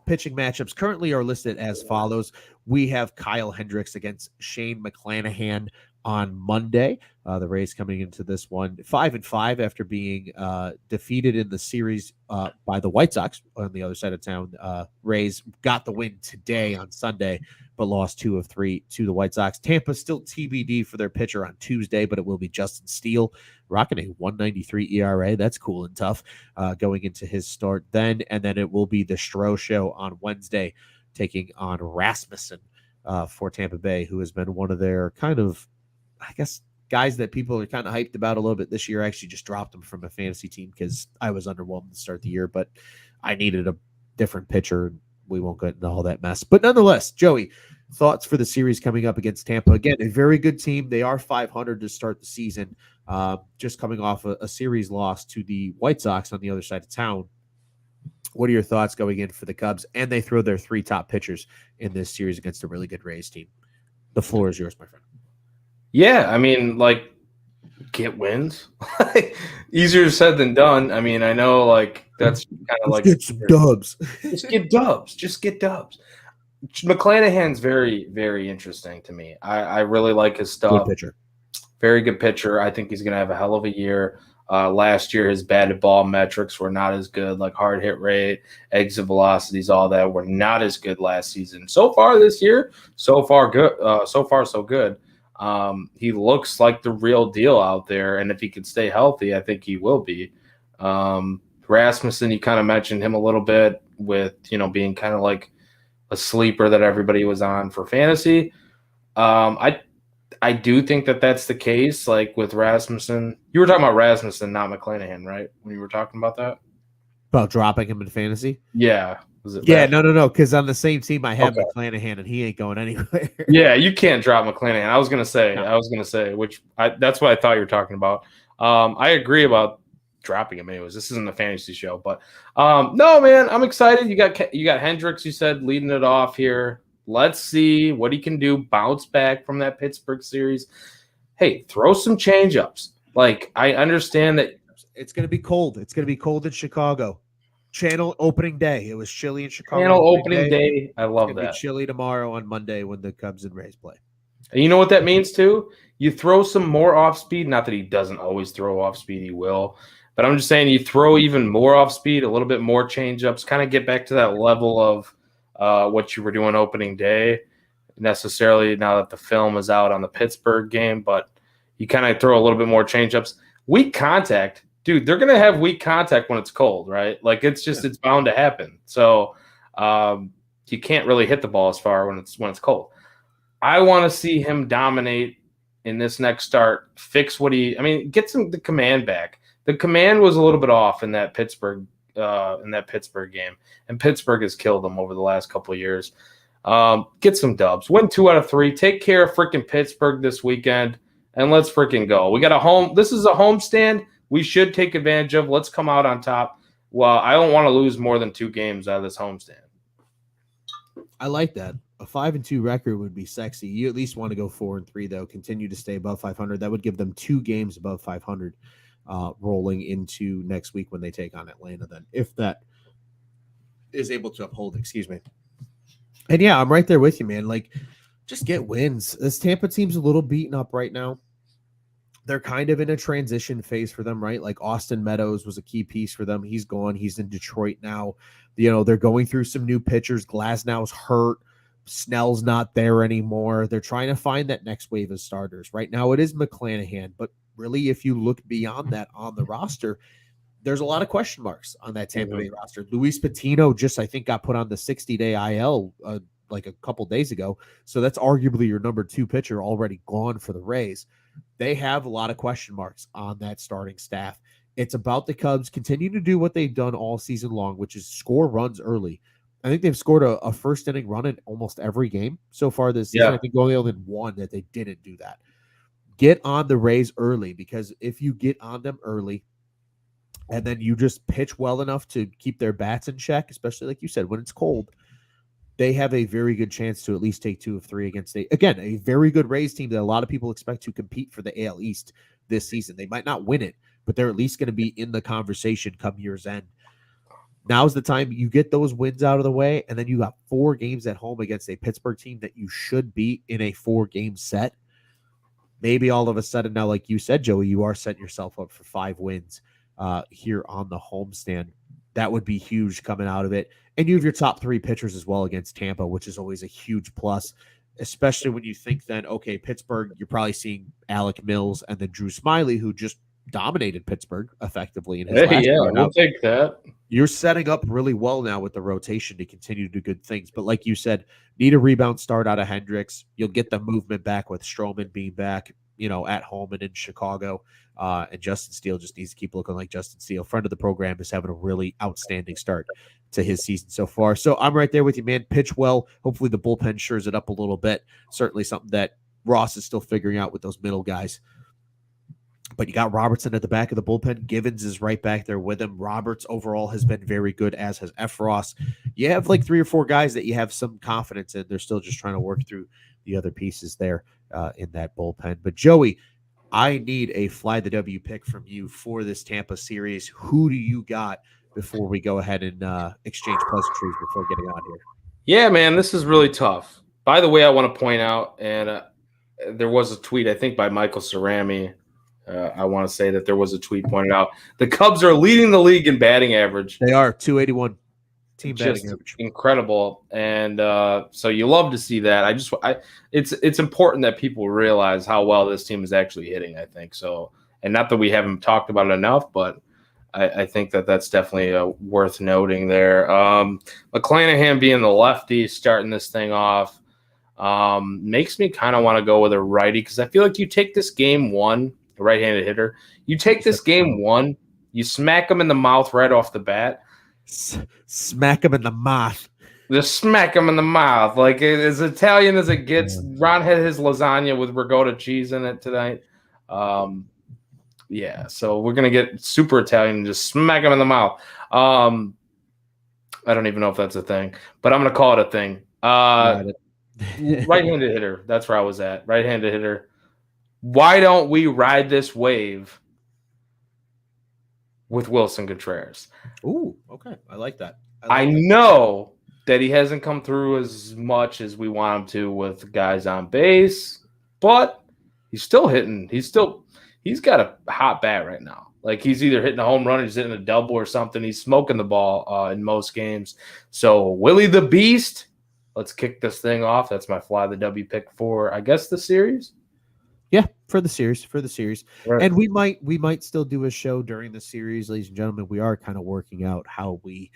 pitching matchups currently are listed as follows. We have Kyle Hendricks against Shane McClanahan on Monday. The Rays coming into this one 5-5 after being defeated in the series by the White Sox on the other side of town. Rays got the win today on Sunday, but lost 2 of 3 to the White Sox. Tampa still TBD for their pitcher on Tuesday, but it will be Justin Steele, rocking a 1.93 ERA. That's cool and tough going into his start then. And then it will be the Stroh show on Wednesday, taking on Rasmussen for Tampa Bay, who has been one of their kind of, I guess, guys that people are kind of hyped about a little bit this year. I actually just dropped him from a fantasy team because I was underwhelmed to start the year, but I needed a different pitcher. We won't get into all that mess. But nonetheless, Joey, thoughts for the series coming up against Tampa? Again, a very good team. They are 500 to start the season, just coming off a series loss to the White Sox on the other side of town. What are your thoughts going in for the Cubs? And they throw their 3 top pitchers in this series against a really good Rays team. The floor is yours, my friend. Yeah, I mean, like, get wins. Easier said than done. I mean, I know, like, that's kind of like get some dubs. Just get dubs. Just get dubs. McClanahan's very, very interesting to me. I really like his stuff. Good pitcher. Very good pitcher. I think he's going to have a hell of a year. Last year, his batted ball metrics were not as good, like hard hit rate, exit velocities, all that were not as good last season. So far this year, so far good. So far so good. He looks like the real deal out there, and if he can stay healthy, I think he will be. Rasmussen, you kind of mentioned him a little bit with, being kind of like a sleeper that everybody was on for fantasy. I do think that that's the case, like with Rasmussen. You were talking about Rasmussen, not McClanahan, right? When you were talking about that? About dropping him in fantasy? Yeah. No. Because on the same team, I have McClanahan, and he ain't going anywhere. Yeah, you can't drop McClanahan. I was gonna say, that's what I thought you were talking about. I agree about dropping him anyways. This isn't a fantasy show, but no, man, I'm excited. You got Hendricks, you said, leading it off here. Let's see what he can do. Bounce back from that Pittsburgh series. Hey, throw some change-ups. Like, I understand that it's going to be cold. It's going to be cold in Chicago. Channel opening day. It was chilly in Chicago. Channel opening day. I love that. Be chilly tomorrow on Monday when the Cubs and Rays play. And you know what that means too? You throw some more off speed. Not that he doesn't always throw off speed. He will. But I'm just saying you throw even more off speed, a little bit more change-ups, kind of get back to that level of what you were doing opening day. Necessarily now that the film is out on the Pittsburgh game, but you kind of throw a little bit more change-ups. Weak contact. Dude, they're going to have weak contact when it's cold, right? Like, it's bound to happen. So you can't really hit the ball as far when it's cold. I want to see him dominate in this next start, fix get the command back. The command was a little bit off in that Pittsburgh game, and Pittsburgh has killed them over the last couple of years. Get some dubs. Win 2 out of 3. Take care of freaking Pittsburgh this weekend, and let's freaking go. We got a home. This is a homestand we should take advantage of. Let's come out on top. Well, I don't want to lose more than 2 games out of this homestand. I like that. A 5-2 record would be sexy. You at least want to go 4-3, though. Continue to stay above 500. That would give them 2 games above 500 rolling into next week when they take on Atlanta, then, if that is able to uphold. Excuse me. And yeah, I'm right there with you, man. Like, just get wins. This Tampa team's a little beaten up right now. They're kind of in a transition phase for them, right? Like, Austin Meadows was a key piece for them. He's gone. He's in Detroit now. You know, they're going through some new pitchers. Glasnow's hurt. Snell's not there anymore. They're trying to find that next wave of starters. Right now it is McClanahan, but really, if you look beyond that on the roster, there's a lot of question marks on that Tampa Bay roster. Luis Patino I think, got put on the 60-day IL like a couple days ago. So that's arguably your number 2 pitcher already gone for the Rays. They have a lot of question marks on that starting staff. It's about the Cubs continue to do what they've done all season long, which is score runs early. I think they've scored a first-inning run in almost every game so far this season. I think only one that they didn't do that. Get on the Rays early, because if you get on them early and then you just pitch well enough to keep their bats in check, especially like you said, when it's cold, they have a very good chance to at least take 2 of 3 against a very good Rays team that a lot of people expect to compete for the AL East this season. They might not win it, but they're at least going to be in the conversation come year's end. Now's the time you get those wins out of the way, and then you got 4 games at home against a Pittsburgh team that you should beat in a 4-game set. Maybe all of a sudden now, like you said, Joey, you are setting yourself up for 5 wins here on the homestand. That would be huge coming out of it. And you have your top 3 pitchers as well against Tampa, which is always a huge plus, especially when you think then, okay, Pittsburgh, you're probably seeing Alec Mills and then Drew Smiley, who just dominated Pittsburgh effectively in his last year. We'll take that. You're setting up really well now with the rotation to continue to do good things. But like you said, need a rebound start out of Hendricks. You'll get the movement back with Stroman being back, at home and in Chicago. And Justin Steele just needs to keep looking like Justin Steele. Friend of the program is having a really outstanding start to his season so far. So I'm right there with you, man. Pitch well. Hopefully the bullpen shores it up a little bit. Certainly something that Ross is still figuring out with those middle guys. But you got Robertson at the back of the bullpen. Givens is right back there with him. Roberts overall has been very good, as has F. Ross. You have like 3 or 4 guys that you have some confidence in. They're still just trying to work through the other pieces there in that bullpen. But Joey, I need a fly the W pick from you for this Tampa series. Who do you got before we go ahead and exchange pleasantries before getting on here? Yeah, man, this is really tough. By the way, I want to point out, and there was a tweet, I think, by Michael Cerami. I want to say that there was a tweet pointed out. The Cubs are leading the league in batting average. They are 281 team batting Just average. Incredible. And so you love to see that. It's important that people realize how well this team is actually hitting, I think. So, and not that we haven't talked about it enough, but I think that that's definitely worth noting there. McClanahan being the lefty starting this thing off makes me kind of want to go with a righty, because I feel like you take this game 1, a right-handed hitter. You take this game 1, you smack him in the mouth right off the bat. Smack him in the mouth. Just smack him in the mouth. Like, as Italian as it gets. Ron had his lasagna with ricotta cheese in it tonight. Yeah, so we're gonna get super Italian and just smack him in the mouth. I don't even know if that's a thing, but I'm gonna call it a thing. Right-handed hitter. That's where I was at. Right-handed hitter. Why don't we ride this wave with Wilson Contreras? Ooh, okay. I like that. I know that he hasn't come through as much as we want him to with guys on base, but he's still hitting. He's got a hot bat right now. Like he's either hitting a home run or he's hitting a double or something. He's smoking the ball in most games. So Willie the Beast, let's kick this thing off. That's my fly the W pick for, I guess, the series. Yeah, for the series. Right. And we might still do a show during the series, ladies and gentlemen. We are kind of working out how we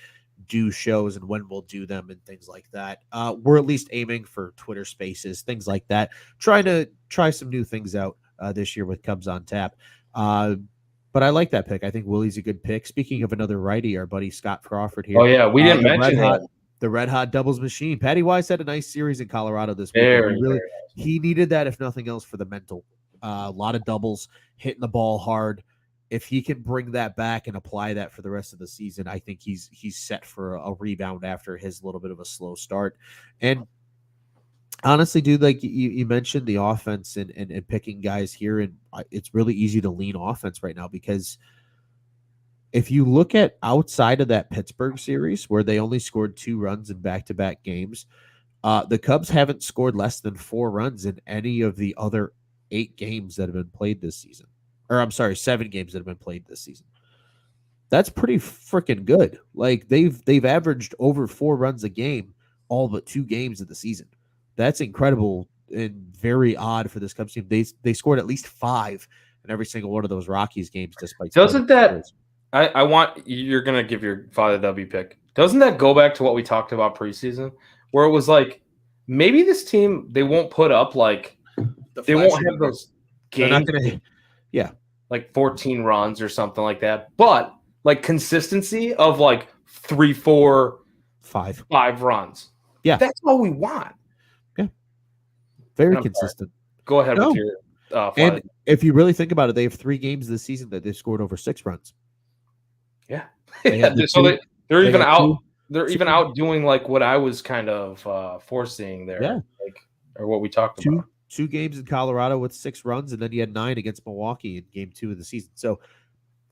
do shows and when we'll do them and things like that. We're at least aiming for Twitter Spaces, things like that. Trying to try some new things out this year with Cubs on Tap. But I like that pick. I think Willie's a good pick. Speaking of another righty, our buddy Scott Crawford here. Oh yeah, we didn't mention that. The red hot doubles machine. Patty Wise had a nice series in Colorado this week. He needed that, if nothing else, for the mental. A lot of doubles, hitting the ball hard. If he can bring that back and apply that for the rest of the season, I think he's set for a rebound after his little bit of a slow start. And honestly, dude, like you mentioned the offense and picking guys here, and it's really easy to lean offense right now because if you look at outside of that Pittsburgh series where they only scored 2 runs in back-to-back games, the Cubs haven't scored less than 4 runs in any of the other 8 games that have been played this season. Or I'm sorry, 7 games that have been played this season. That's pretty freaking good. Like they've averaged over 4 runs a game all but 2 games of the season. That's incredible and very odd for this Cubs team. They scored at least 5 in every single one of those Rockies games, despite doesn't that I want you're gonna give your father W pick. Doesn't that go back to what we talked about preseason, where it was like maybe this team they won't put up like they won't have those games, like 14 runs or something like that, but like consistency of like 3, 4, 5 runs. Yeah, that's all we want. Yeah, very consistent. Go ahead with your. And if you really think about it, they have 3 games this season that they've scored over 6 runs. Yeah, so they're even out. They're even outdoing like what I was kind of foreseeing there. Yeah, like or what we talked about. 2 games in Colorado with 6 runs, and then he had 9 against Milwaukee in game 2 of the season. So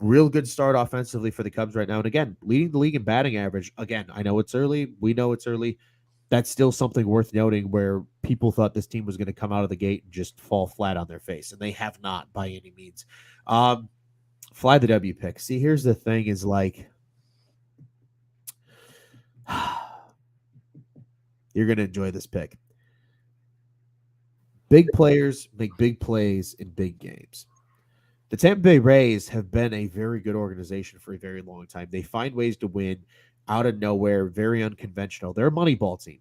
real good start offensively for the Cubs right now. And again, leading the league in batting average. Again, I know it's early. We know it's early. That's still something worth noting where people thought this team was going to come out of the gate and just fall flat on their face. And they have not by any means. Fly the W pick. See, here's the thing is like, you're going to enjoy this pick. Big players make big plays in big games. The Tampa Bay Rays have been a very good organization for a very long time. They find ways to win out of nowhere, very unconventional. They're a Moneyball team.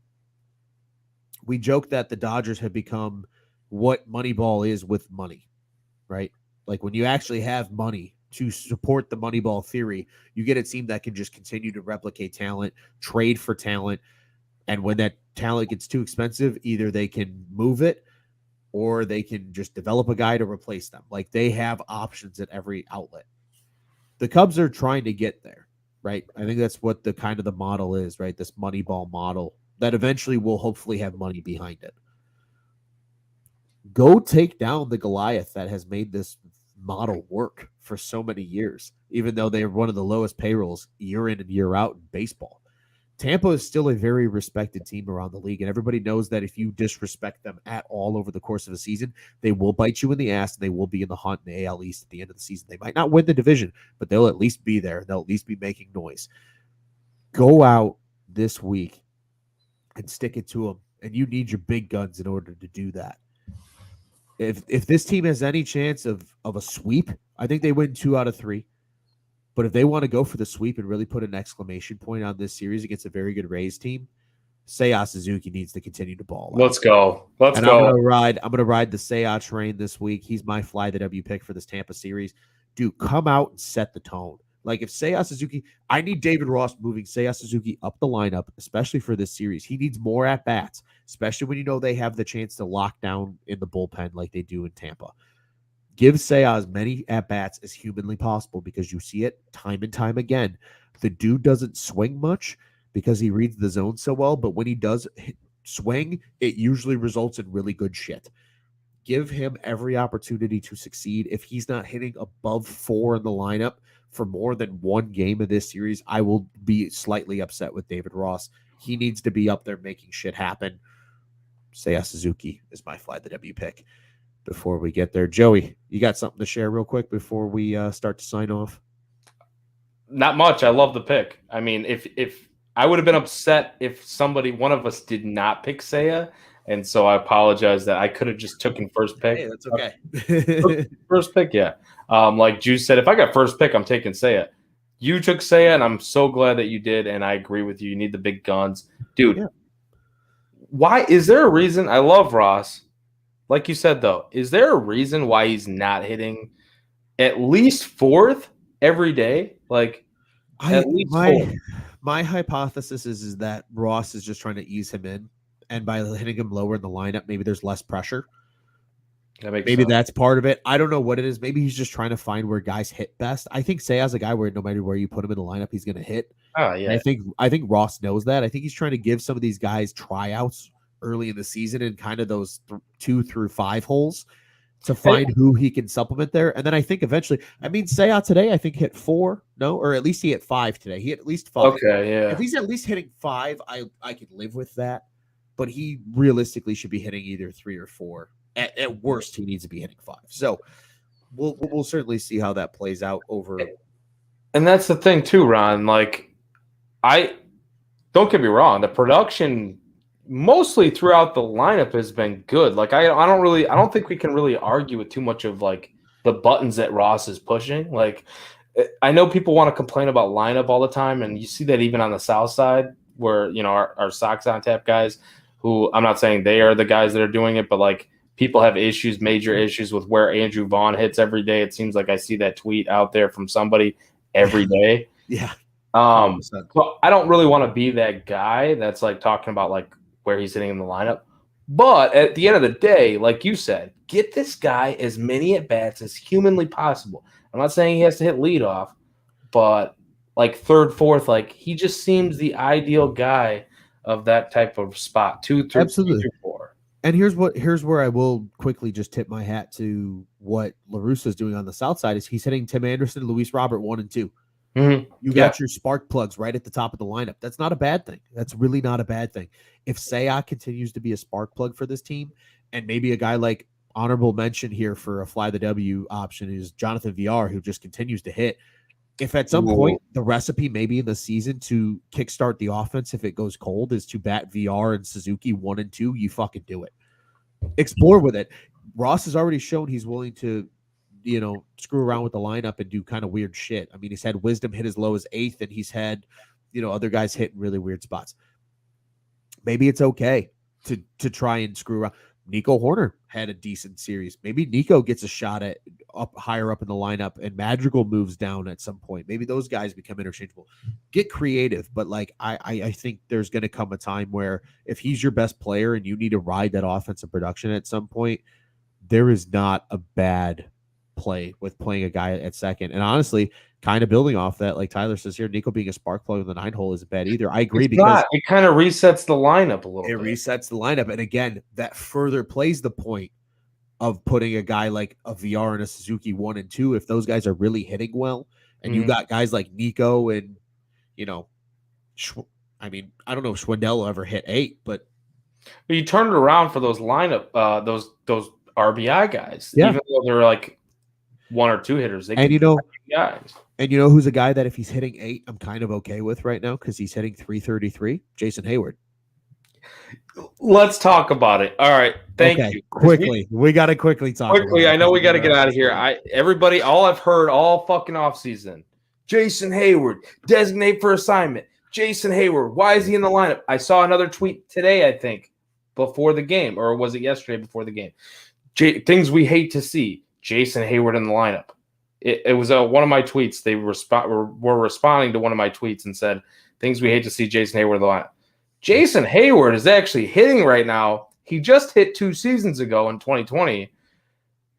We joke that the Dodgers have become what Moneyball is with money, right? Like when you actually have money to support the Moneyball theory, you get a team that can just continue to replicate talent, trade for talent, and when that talent gets too expensive, either they can move it or they can just develop a guy to replace them. Like they have options at every outlet. The Cubs are trying to get there, right? I think that's what the kind of the model is, right? This Moneyball model that eventually will hopefully have money behind it. Go take down the Goliath that has made this model work for so many years, even though they are one of the lowest payrolls year in and year out in baseball. Tampa is still a very respected team around the league, and everybody knows that if you disrespect them at all over the course of a season, they will bite you in the ass, and they will be in the hunt in the AL East at the end of the season. They might not win the division, but they'll at least be there. They'll at least be making noise. Go out this week and stick it to them, and you need your big guns in order to do that. If this team has any chance of a sweep, I think they win 2 out of 3. But if they want to go for the sweep and really put an exclamation point on this series against a very good Rays team, Seiya Suzuki needs to continue to ball out. Let's go. I'm gonna ride the Seiya train this week. He's my fly the W pick for this Tampa series. Dude, come out and set the tone. Like if Seiya Suzuki, I need David Ross moving Seiya Suzuki up the lineup, especially for this series. He needs more at bats, especially when you know they have the chance to lock down in the bullpen like they do in Tampa. Give Seiya as many at-bats as humanly possible because you see it time and time again. The dude doesn't swing much because he reads the zone so well, but when he does swing, it usually results in really good shit. Give him every opportunity to succeed. If he's not hitting above 4 in the lineup for more than one game of this series, I will be slightly upset with David Ross. He needs to be up there making shit happen. Seiya Suzuki is my Fly the W pick. Before we get there, Joey, you got something to share real quick before we start to sign off? Not much. I love the pick. I mean, if I would have been upset if one of us did not pick Seiya, and so I apologize that I could have just taken first pick. Hey, that's okay. First pick, yeah. Like Juice said, if I got first pick, I'm taking Seiya. You took Seiya, and I'm so glad that you did, and I agree with you. You need the big guns. Dude, Yeah. Why is there a reason? I love Ross. Like you said, though, is there a reason why he's not hitting at least 4th every day? Like, at least 4th. My hypothesis is that Ross is just trying to ease him in, and by hitting him lower in the lineup, maybe there's less pressure. Maybe sense. that's part of it. I don't know what it is. Maybe he's just trying to find where guys hit best. I think Seiya's a guy where no matter where you put him in the lineup, he's going to hit. Oh yeah. And I think Ross knows that. I think he's trying to give some of these guys tryouts early in the season in kind of those 2 through 5 holes to find who he can supplement there. And then I think eventually, Seiya today, I think hit 4, or at least he hit 5 today. He hit at least 5. Okay, yeah. If he's at least hitting 5, I could live with that. But he realistically should be hitting either 3 or 4. At worst, he needs to be hitting 5. So we'll certainly see how that plays out over. And that's the thing too, Ron. Like, I don't get me wrong, the production mostly throughout the lineup has been good. Like, I don't think we can really argue with too much of like the buttons that Ross is pushing. Like, I know people want to complain about lineup all the time, and you see that even on the South Side, where our Sox on Tap guys, who I'm not saying they are the guys that are doing it, but like, people have major issues with where Andrew Vaughn hits every day. It seems like I see that tweet out there from somebody every day. Yeah. So I don't really want to be that guy that's like talking about like where he's hitting in the lineup. But at the end of the day, like you said, get this guy as many at-bats as humanly possible. I'm not saying he has to hit leadoff, but like 3rd, 4th, like he just seems the ideal guy of that type of spot. 2, 3, Absolutely. 3, 4. And here's where I will quickly just tip my hat to what La Russa is doing on the South Side is he's hitting Tim Anderson, Luis Robert 1 and 2. Mm-hmm. You got your spark plugs right at the top of the lineup. That's not a bad thing. That's really not a bad thing. If Seiya continues to be a spark plug for this team, and maybe a guy like honorable mention here for a Fly the W option is Jonathan VR, who just continues to hit. If at some point the recipe maybe in the season to kickstart the offense, if it goes cold, is to bat VR and Suzuki 1 and 2, you fucking do it. Explore with it. Ross has already shown he's willing to, screw around with the lineup and do kind of weird shit. I mean, he's had Wisdom hit as low as 8th, and he's had, other guys hit in really weird spots. Maybe it's okay to try and screw around. Nico Horner had a decent series. Maybe Nico gets a shot at higher up in the lineup and Madrigal moves down at some point. Maybe those guys become interchangeable. Get creative, but like I think there's going to come a time where if he's your best player and you need to ride that offensive production at some point, there is not a bad play with playing a guy at second. And honestly, kind of building off that, like Tyler says here, Nico being a spark plug in the 9 hole isn't bad either. I agree because it kind of resets the lineup a little bit. It resets the lineup. And again, that further plays the point of putting a guy like a VR and a Suzuki 1 and 2. If those guys are really hitting well, and you got guys like Nico and, I don't know if Schwindel will ever hit 8, but you turned it around for those lineup, those RBI guys, even though they're like 1 or 2 hitters. They and guys. And who's a guy that if he's hitting 8, I'm kind of okay with right now because he's hitting 333? Jason Hayward. Let's talk about it. All right. Thank you. Quickly. We got to quickly talk. Quickly. I know we got to get out of here. Everybody, all I've heard all fucking offseason, Jason Hayward, designate for assignment. Jason Hayward, why is he in the lineup? I saw another tweet today, I think, before the game, or was it yesterday before the game? Things we hate to see. Jason Hayward in the lineup. It was one of my tweets. They were responding to one of my tweets and said, things we hate to see Jason Hayward in the lineup. Jason Hayward is actually hitting right now. He just hit 2 seasons ago in 2020.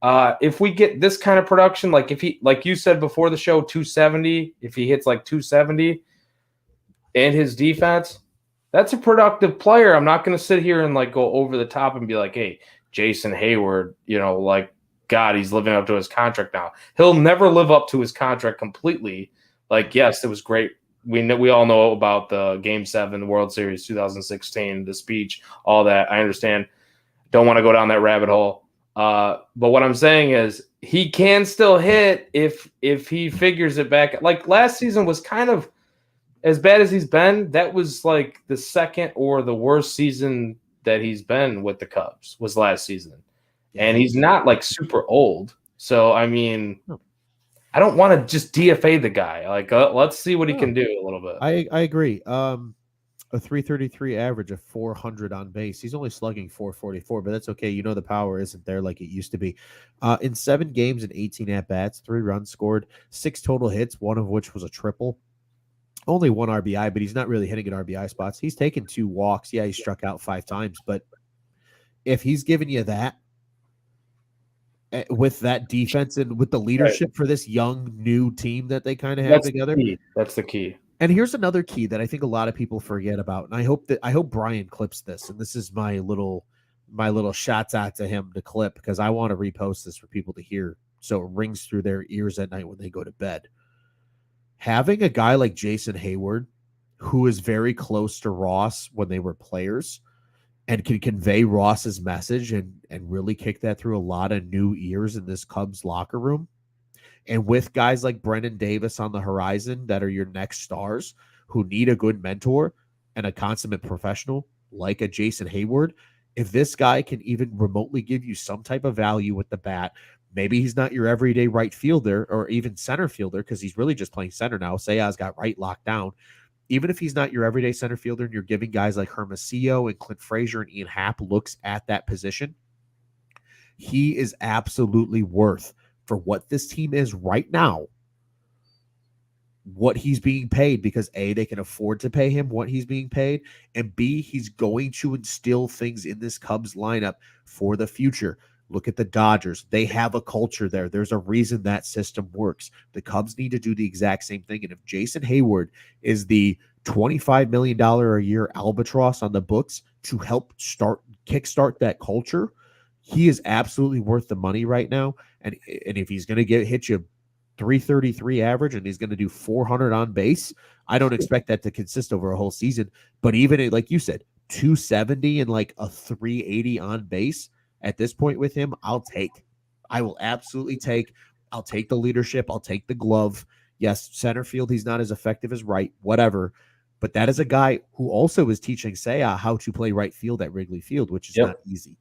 If we get this kind of production, like if he, like you said before the show, 270, if he hits like 270 and his defense, that's a productive player. I'm not going to sit here and like go over the top and be like, hey, Jason Hayward, like, God, he's living up to his contract now. He'll never live up to his contract completely. Like, yes, it was great. We all know about the Game 7 World Series 2016, the speech, all that. I understand. Don't want to go down that rabbit hole. But what I'm saying is he can still hit if he figures it back. Like last season was kind of as bad as he's been. That was like the second or the worst season that he's been with the Cubs was last season. And he's not like super old. So, I mean, I don't want to just DFA the guy. Like, let's see what he can do a little bit. I agree. A 333 average of 400 on base. He's only slugging 444, but that's okay. The power isn't there like it used to be. In 7 games and 18 at-bats, 3 runs scored, 6 total hits, one of which was a triple. Only 1 RBI, but he's not really hitting at RBI spots. He's taken 2 walks. Yeah, he struck out 5 times, but if he's giving you that, with that defense and with the leadership for this young new team that they kind of have together. That's the key. And here's another key that I think a lot of people forget about. And I hope Brian clips this. And this is my little shots out to him to clip because I want to repost this for people to hear so it rings through their ears at night when they go to bed. Having a guy like Jason Hayward, who is very close to Ross when they were players, and can convey Ross's message and really kick that through a lot of new ears in this Cubs locker room. And with guys like Brendan Davis on the horizon that are your next stars who need a good mentor and a consummate professional like a Jason Hayward, if this guy can even remotely give you some type of value with the bat, maybe he's not your everyday right fielder or even center fielder because he's really just playing center now. Sea's got right locked down. Even if he's not your everyday center fielder and you're giving guys like Hermosillo and Clint Frazier and Ian Happ looks at that position, he is absolutely worth for what this team is right now, what he's being paid because A, they can afford to pay him what he's being paid, and B, he's going to instill things in this Cubs lineup for the future. Look at the Dodgers. They have a culture there. There's a reason that system works. The Cubs need to do the exact same thing. And if Jason Hayward is the $25 million a year albatross on the books to help kickstart that culture, he is absolutely worth the money right now. And if he's going to hit you 333 average and he's going to do 400 on base, I don't expect that to consist over a whole season. But even like you said, 270 and like a 380 on base, at this point with him, I will absolutely take. I'll take the leadership. I'll take the glove. Yes, center field, he's not as effective as right, whatever. But that is a guy who also is teaching Seiya how to play right field at Wrigley Field, which is not easy.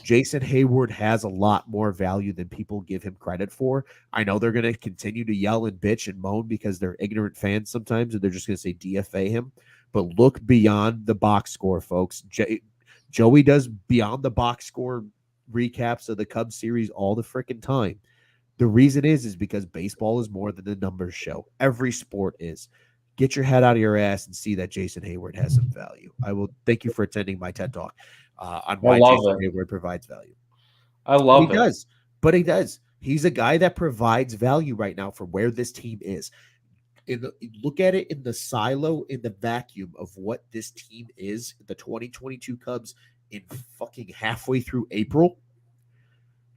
Jason Hayward has a lot more value than people give him credit for. I know they're going to continue to yell and bitch and moan because they're ignorant fans sometimes, and they're just going to say DFA him. But look beyond the box score, folks. Joey does beyond the box score recaps of the Cubs series all the freaking time. The reason is because baseball is more than the numbers show. Every sport is. Get your head out of your ass and see that Jason Hayward has some value. I will thank you for attending my TED Talk on why Jason Hayward provides value. I love it. He does. He's a guy that provides value right now for where this team is. Look at it in the silo, in the vacuum of what this team is, the 2022 Cubs in fucking halfway through April.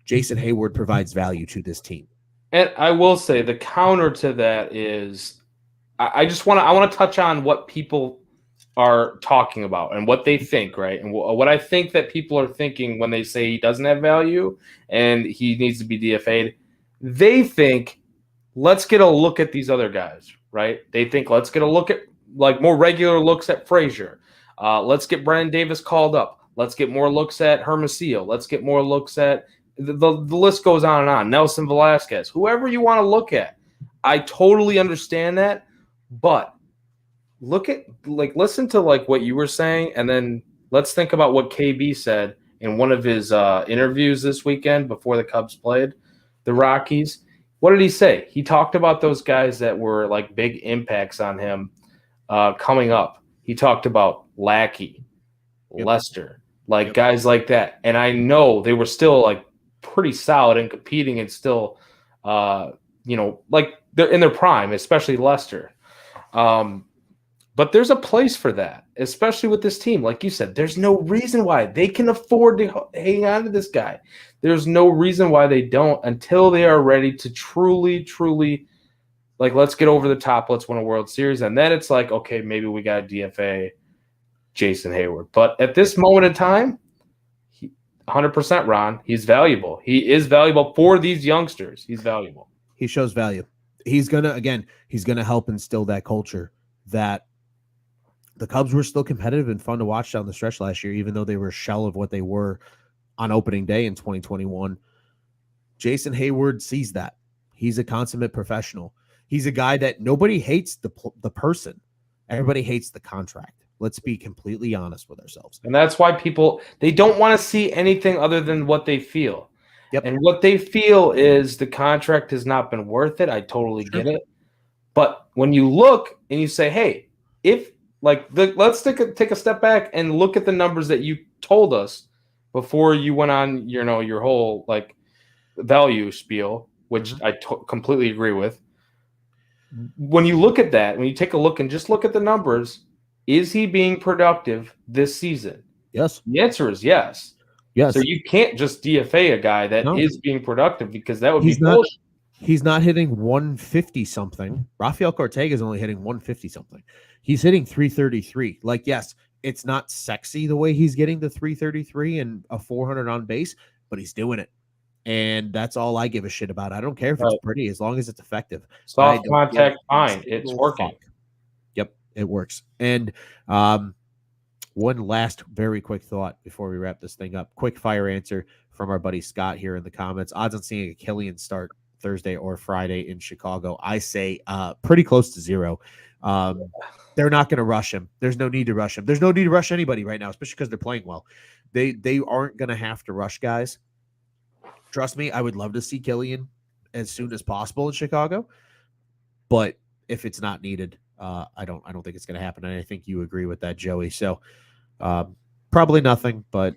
Jason Hayward provides value to this team. And I will say the counter to that is I want to touch on what people are talking about and what they think, right? And what I think that people are thinking when they say he doesn't have value and he needs to be DFA'd. They think, let's get a look at these other guys, right? They think, let's get a look at like more regular looks at Frazier. Let's get Brendan Davis called up. Let's get more looks at Hermosillo. Let's get more looks at the list goes on and on. Nelson Velasquez, whoever you want to look at. I totally understand that, but listen to like what you were saying, and then let's think about what KB said in one of his interviews this weekend before the Cubs played the Rockies. What did he say? He talked about those guys that were like big impacts on him coming up. He talked about Lackey, Lester, guys like that. And I know they were still like pretty solid and competing and still, like they're in their prime, especially Leicester. But there's a place for that, especially with this team. Like you said, there's no reason why they can afford to hang on to this guy. There's no reason why they don't until they are ready to truly, truly, like, let's get over the top. Let's win a World Series. And then it's like, okay, maybe we got DFA Jason Hayward. But at this moment in time, 100% Ron, he's valuable. He is valuable for these youngsters. He's valuable. He shows value. He's going to help instill that culture that the Cubs were still competitive and fun to watch down the stretch last year, even though they were a shell of what they were on opening day in 2021. Jason Hayward sees that. He's a consummate professional. He's a guy that nobody hates the person. Everybody hates the contract. Let's be completely honest with ourselves. And that's why they don't want to see anything other than what they feel. Yep. And what they feel is the contract has not been worth it. I totally get it. But when you look and you say, hey, let's take a step back and look at the numbers that you told us before you went on, your whole like value spiel, which I completely agree with. When you look at that, when you take a look and just look at the numbers, is he being productive this season? Yes. The answer is yes. Yes. So you can't just DFA a guy that is being productive because that would be bullshit. He's not hitting 150 something. Rafael Ortega is only hitting 150 something. He's hitting 333. Like, yes, it's not sexy the way he's getting the 333 and a 400 on base, but he's doing it. And that's all I give a shit about. I don't care if it's pretty as long as it's effective. Soft contact, fine. It's working. Yep, it works. And one last very quick thought before we wrap this thing up. Quick fire answer from our buddy Scott here in the comments. Odds on seeing a Killian start Thursday or Friday in Chicago, I say pretty close to 0. They're not going to rush him. There's no need to rush him. There's no need to rush anybody right now, especially because they're playing well. They aren't going to have to rush guys. Trust me, I would love to see Killian as soon as possible in Chicago, but if it's not needed, I don't think it's going to happen. And I think you agree with that, Joey. So probably nothing, but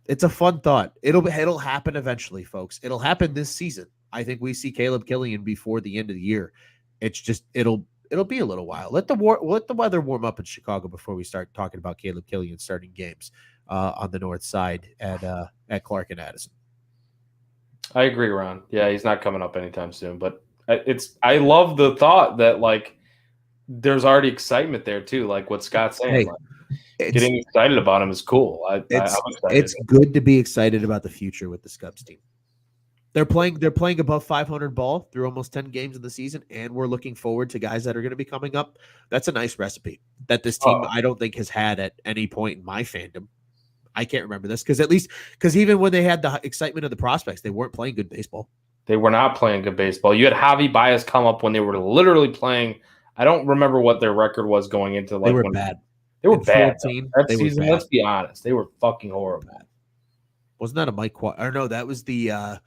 it's a fun thought. It'll happen eventually, folks. It'll happen this season. I think we see Caleb Killian before the end of the year. It's just it'll be a little while. Let the weather warm up in Chicago before we start talking about Caleb Killian starting games on the north side at Clark and Addison. I agree, Ron. Yeah, he's not coming up anytime soon. But I love the thought that like there's already excitement there too. Like what Scott's saying, getting excited about him is cool. I'm it's good to be excited about the future with the Cubs team. They're playing above 500 ball through almost 10 games of the season, and we're looking forward to guys that are going to be coming up. That's a nice recipe that this team I don't think has had at any point in my fandom. I can't remember this because even when they had the excitement of the prospects, they weren't playing good baseball. They were not playing good baseball. You had Javi Baez come up when they were literally playing. I don't remember what their record was going into. Like they were bad. They were bad. 14, that season, let's be honest, they were fucking horrible. Wasn't that a Mike? Or no, that was the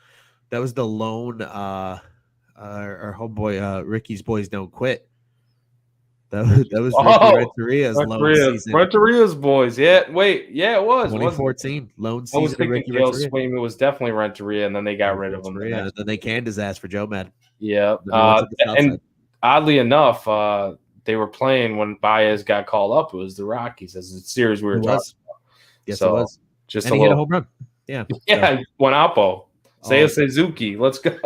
lone. Our homeboy Ricky's boys don't quit. That was Ricky Renteria's lone season. Renteria's boys. Yeah, wait. Yeah, it was 2014 lone season. I was thinking Gail Swayman was definitely Renteria, and then they got rid of him. And then they canned his ass for Joe Madden. Yeah. And oddly enough, they were playing when Baez got called up. It was the Rockies as the series we were talking about. Yes, it was. Just and he hit a home run. Yeah. Yeah, one Oppo. Seiya Suzuki. Let's go.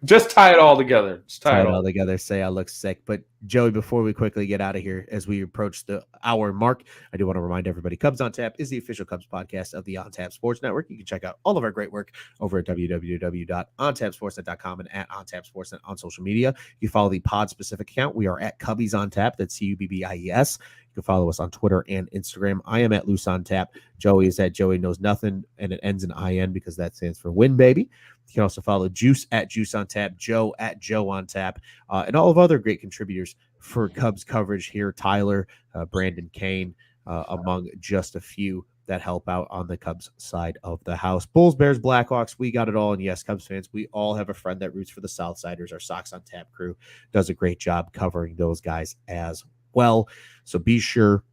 Just tie it all together. Tie it all together. Say I look sick. But Joey, before we quickly get out of here, as we approach the hour mark, I do want to remind everybody, Cubs on Tap is the official Cubs podcast of the On Tap Sports Network. You can check out all of our great work over at www.ontapsportsnet.com and at OnTapSportsNet on social media. You follow the pod specific account. We are at Cubbies on Tap. That's CUBBIES. You can follow us on Twitter and Instagram. I am at Loose on Tap. Joey is at Joey Knows Nothing, and it ends in IN because that stands for Win Baby. You can also follow Juice at Juice on Tap, Joe at Joe on Tap, and all of other great contributors for Cubs coverage here. Tyler, Brandon Kane, among just a few that help out on the Cubs side of the house. Bulls, Bears, Blackhawks, we got it all. And yes, Cubs fans, we all have a friend that roots for the Southsiders. Our Sox on Tap crew does a great job covering those guys as well. So be sure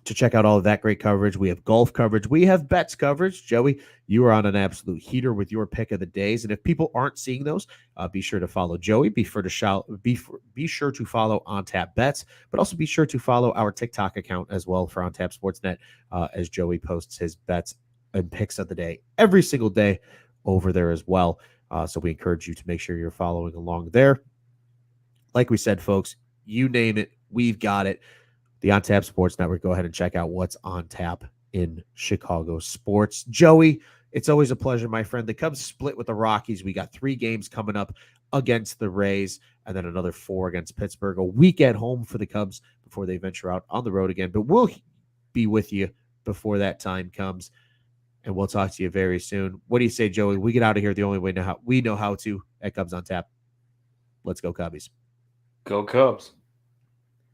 to check out all of that great coverage. We have golf coverage. We have bets coverage. Joey, you are on an absolute heater with your pick of the days. And if people aren't seeing those, be sure to follow Joey. Be sure to follow On Tap Bets, but also be sure to follow our TikTok account as well for On Tap Sportsnet, as Joey posts his bets and picks of the day every single day over there as well. So we encourage you to make sure you're following along there. Like we said, folks, you name it, we've got it. The On Tap Sports Network. Go ahead and check out what's on tap in Chicago sports. Joey, it's always a pleasure, my friend. The Cubs split with the Rockies. We got 3 games coming up against the Rays and then another 4 against Pittsburgh. A week at home for the Cubs before they venture out on the road again. But we'll be with you before that time comes, and we'll talk to you very soon. What do you say, Joey? We get out of here the only way we know how to at Cubs on Tap. Let's go, Cubbies. Go Cubs.